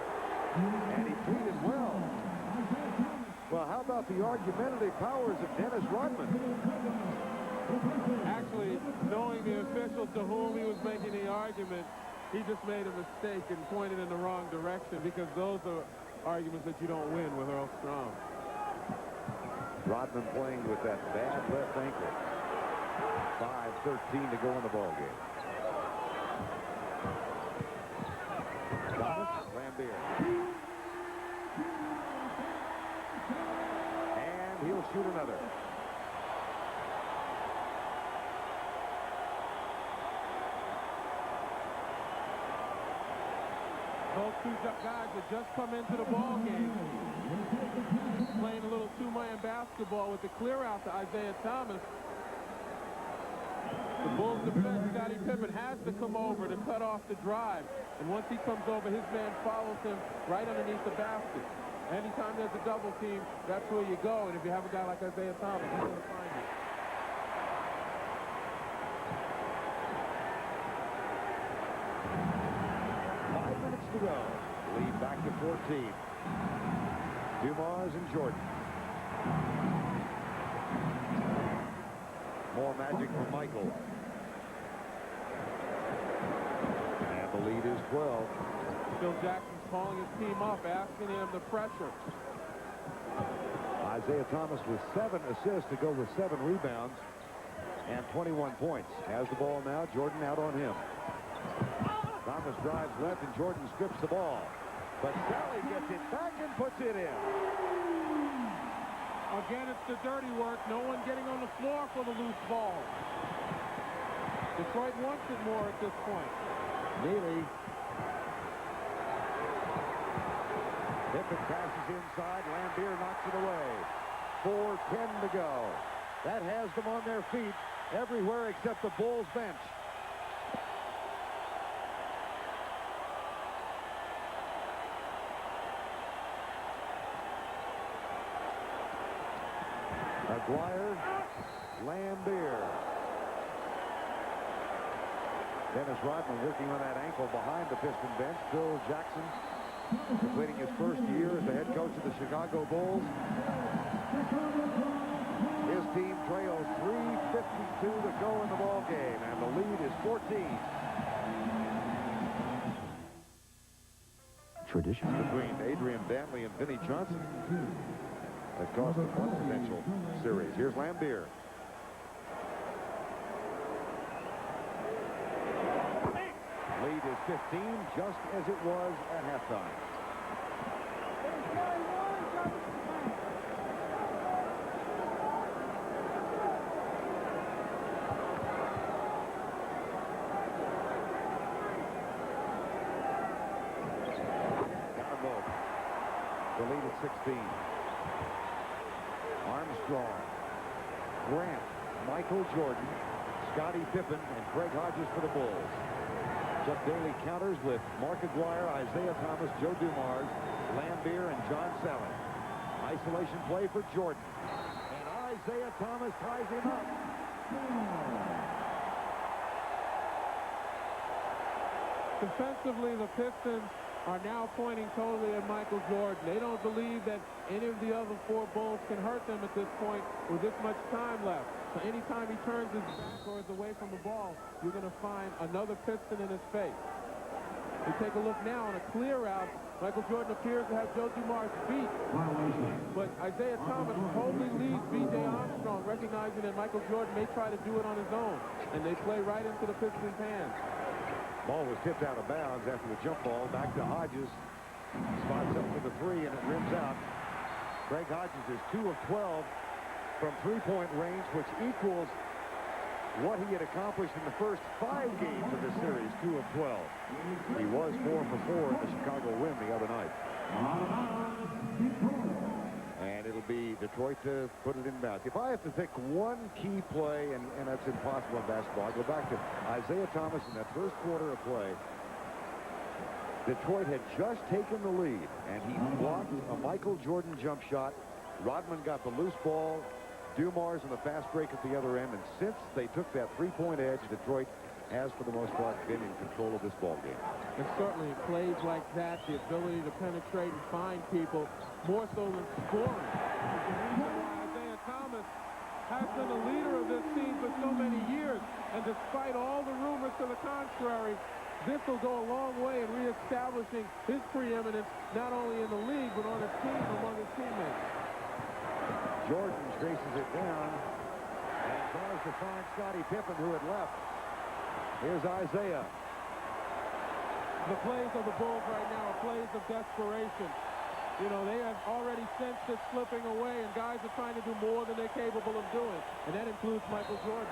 S1: and he pleaded well. Well, how about the argumentative powers of Dennis Rodman?
S5: Actually, knowing the official to whom he was making the argument, he just made a mistake and pointed in the wrong direction, because those are arguments that you don't win with Earl Strom.
S1: Rodman playing with that bad left ankle. 5:13 to go in the ballgame. Thomas, Lambier. And he'll shoot another.
S5: Those two guys that just come into the ball game, playing a little two-man basketball with the clear out to Isaiah Thomas. The Bulls defense, Scottie Pippen, has to come over to cut off the drive. And once he comes over, his man follows him right underneath the basket. Anytime there's a double team, that's where you go. And if you have a guy like Isaiah Thomas, he's going to find you.
S1: To go. Lead back to 14. Dumars and Jordan. More magic from Michael. And the lead is 12.
S5: Phil Jackson's calling his team up, asking him to pressure.
S1: Isaiah Thomas with 7 assists to go with 7 rebounds and 21 points. Has the ball now. Jordan out on him. Thomas drives left, and Jordan strips the ball. But Sally gets it back and puts it in.
S5: Again, it's the dirty work. No one getting on the floor for the loose ball. Detroit wants it more at this point.
S1: Neely. Pippen passes inside. Lambier knocks it away. 4:10 to go. That has them on their feet everywhere except the Bulls bench. Aguirre, Lambier. Dennis Rodman working on that ankle behind the Piston bench. Phil Jackson completing his first year as the head coach of the Chicago Bulls. His team trails 3:52 to go in the ball game, and the lead is 14.
S11: Tradition
S1: between Adrian Dantley and Vinnie Johnson. That cost them one potential series. Here's Lambier. Lead is 15, just as it was at halftime. Down both. The lead is 16. Armstrong, Grant, Michael Jordan, Scottie Pippen, and Craig Hodges for the Bulls. Chuck Daly counters with Mark Aguirre, Isaiah Thomas, Joe Dumars, Lambier, and John Sallen. Isolation play for Jordan. And Isaiah Thomas ties him up.
S5: Defensively, the Pistons are now pointing totally at Michael Jordan. They don't believe that any of the other four Bulls can hurt them at this point with this much time left. So anytime he turns his back or is away from the ball, you're going to find another Piston in his face. We take a look now on a clear out. Michael Jordan appears to have Joe Dumars beat, but Isaiah Thomas totally leads B.J. Armstrong, recognizing that Michael Jordan may try to do it on his own, and they play right into the Pistons' hands.
S1: Ball was tipped out of bounds after the jump ball. Back to Hodges. Spots up for the three, and it rims out. Greg Hodges is 2 of 12 from three-point range, which equals what he had accomplished in the first 5 games of this series, 2 of 12. He was 4 for 4 in the Chicago win the other night. And it'll be Detroit to put it in bounds. If I have to pick one key play, and that's impossible in basketball, I go back to Isaiah Thomas in that first quarter of play. Detroit had just taken the lead, and he blocked a Michael Jordan jump shot. Rodman got the loose ball. Dumars on the fast break at the other end, and since they took that three-point edge, Detroit has, for the most part, been in control of this ball game.
S5: And certainly plays like that, the ability to penetrate and find people, more so than scoring. The reason why Isaiah Thomas has been the leader of this team for so many years, and despite all the rumors to the contrary, this will go a long way in reestablishing his preeminence, not only in the league, but on his team, among his teammates.
S1: Jordan chases it down and tries to find Scottie Pippen, who had left. Here's Isaiah.
S5: The plays of the Bulls right now are plays of desperation. You know, they have already sensed it slipping away, and guys are trying to do more than they're capable of doing, and that includes Michael Jordan.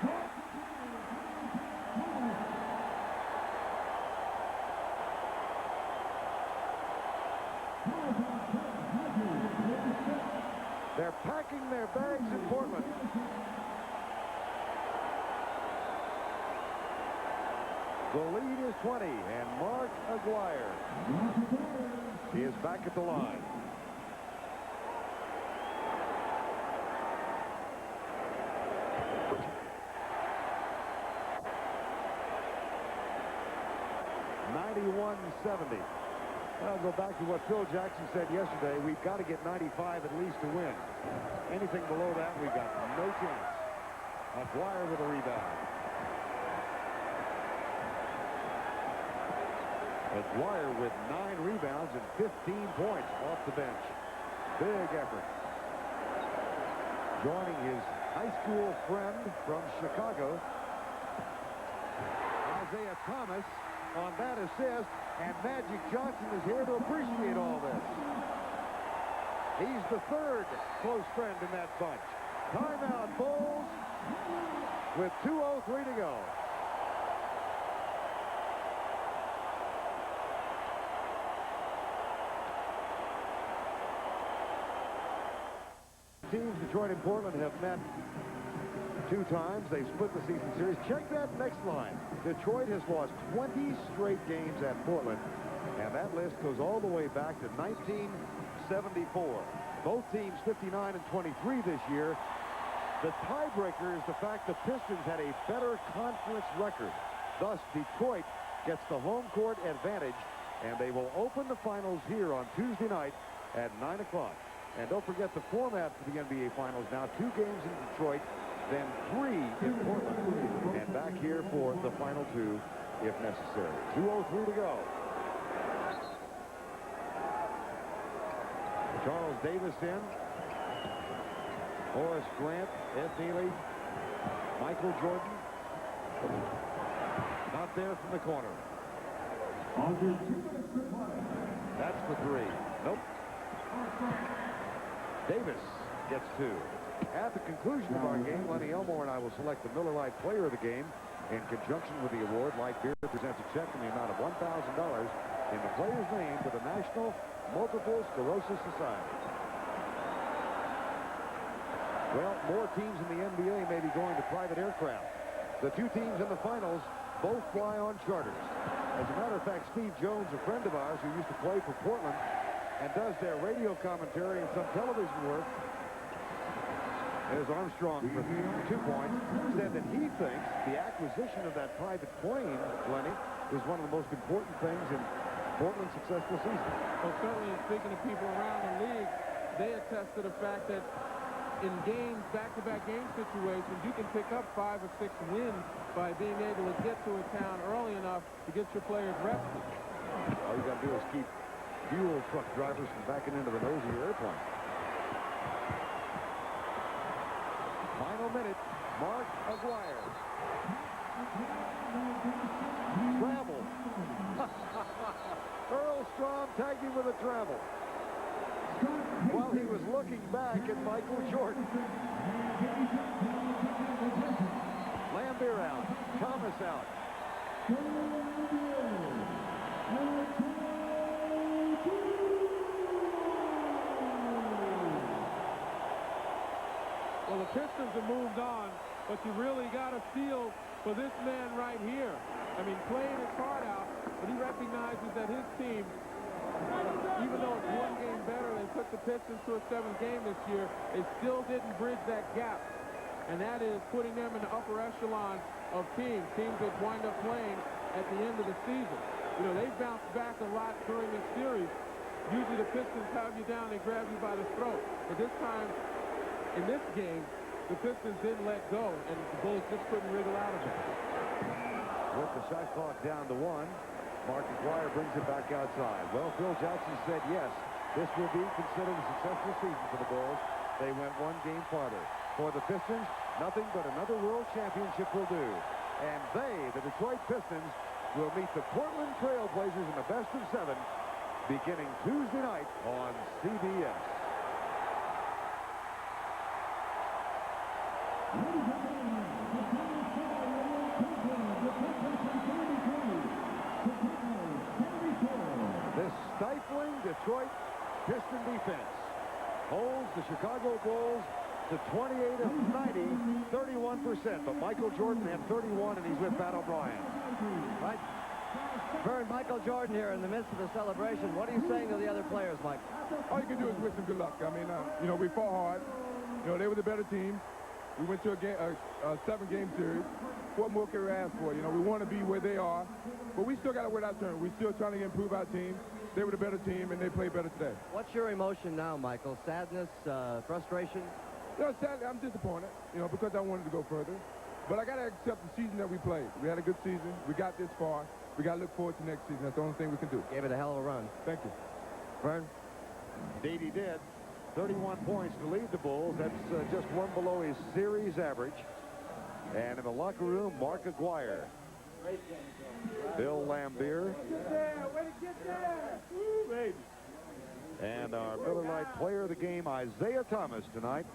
S1: They're packing their bags in Portland. The lead is 20, and Mark Aguirre is back at the line. .91-70. I'll go back to what Phil Jackson said yesterday. We've got to get 95 at least to win. Anything below that, we've got no chance. Aguirre with a rebound. Aguirre with 9 rebounds and 15 points off the bench. Big effort. Joining his high school friend from Chicago, Isaiah Thomas, on that assist, and Magic Johnson is here to appreciate all this. He's the third close friend in that bunch. Timeout, Bulls, with 2:03 to go. Teams, Detroit and Portland, have met 2 times. They've split the season series. Check that next line. Detroit has lost 20 straight games at Portland, and that list goes all the way back to 1974. Both teams 59 and 23 this year. The tiebreaker is the fact the Pistons had a better conference record. Thus, Detroit gets the home court advantage, and they will open the finals here on Tuesday night at 9 o'clock. And don't forget the format for the NBA Finals now. 2 games in Detroit, then 3 in Portland, and back here for the final 2 if necessary. 2:03 to go. Charles Davis in. Horace Grant, Ed Neely, Michael Jordan. Not there from the corner. That's for 3. Nope. Davis gets 2. At the conclusion of our game, Lenny Elmore and I will select the Miller Lite Player of the Game. In conjunction with the award, Light Beer presents a check in the amount of $1,000 in the player's name to the National Multiple Sclerosis Society. Well, more teams in the NBA may be going to private aircraft. The 2 teams in the finals both fly on charters. As a matter of fact, Steve Jones, a friend of ours who used to play for Portland and does their radio commentary and some television work, There's Armstrong for 2 points. Said that he thinks the acquisition of that private plane, Lenny, is one of the most important things in Portland's successful season.
S5: Well, certainly, speaking to people around the league, they attest to the fact that in games, back-to-back game situations, you can pick up 5 or 6 wins by being able to get to a town early enough to get your players rested.
S1: All you got to do is keep fuel truck drivers from backing into the nose of your airplane. Final minute, Mark Aguirre. Travel. Earl Strom tagged him with a travel while he was looking back at Michael Jordan. Lambier out. Thomas out.
S5: Well, the Pistons have moved on, but you really got a feel for this man right here. I mean, playing his heart out, but he recognizes that his team, even though it's 1 game better, they took the Pistons to a 7th game this year, they still didn't bridge that gap. And that is putting them in the upper echelon of teams that wind up playing at the end of the season. You know, they've bounced back a lot during this series. Usually the Pistons have you down, they grab you by the throat. But this time, in this game, the Pistons didn't let go, and the Bulls just couldn't wriggle out of it.
S1: With the shot clock down to 1, Mark Aguirre brings it back outside. Well, Phil Jackson said yes, this will be considered a successful season for the Bulls. They went 1 game farther. For the Pistons, nothing but another world championship will do. And they, the Detroit Pistons, will meet the Portland Trail Blazers in the best of 7 beginning Tuesday night on CBS. This stifling Detroit Piston defense holds the Chicago Bulls to 28 of 90, 31%. But Michael Jordan had 31, and he's with Pat O'Brien.
S3: Right. Vern, Michael Jordan here in the midst of the celebration. What are you saying to the other players, Mike?
S8: All you can do is wish them good luck. I mean, you know, we fought hard. You know, they were the better team. We went to a 7-game series. What more can we ask for? You know, we want to be where they are, but we still got to wait our turn. We're still trying to improve our team. They were the better team, and they played better today.
S3: What's your emotion now, Michael? Sadness, frustration?
S8: You know, sadly, I'm disappointed, you know, because I wanted to go further. But I got to accept the season that we played. We had a good season. We got this far. We got to look forward to next season. That's the only thing we can do.
S3: Gave it a hell of a run.
S8: Thank you.
S3: Vern?
S1: Indeed he did. 31 points to lead the Bulls. That's just 1 below his series average. And in the locker room, Mark Aguirre. Bill Lambier. And our Miller Lite player of the game, Isaiah Thomas, tonight.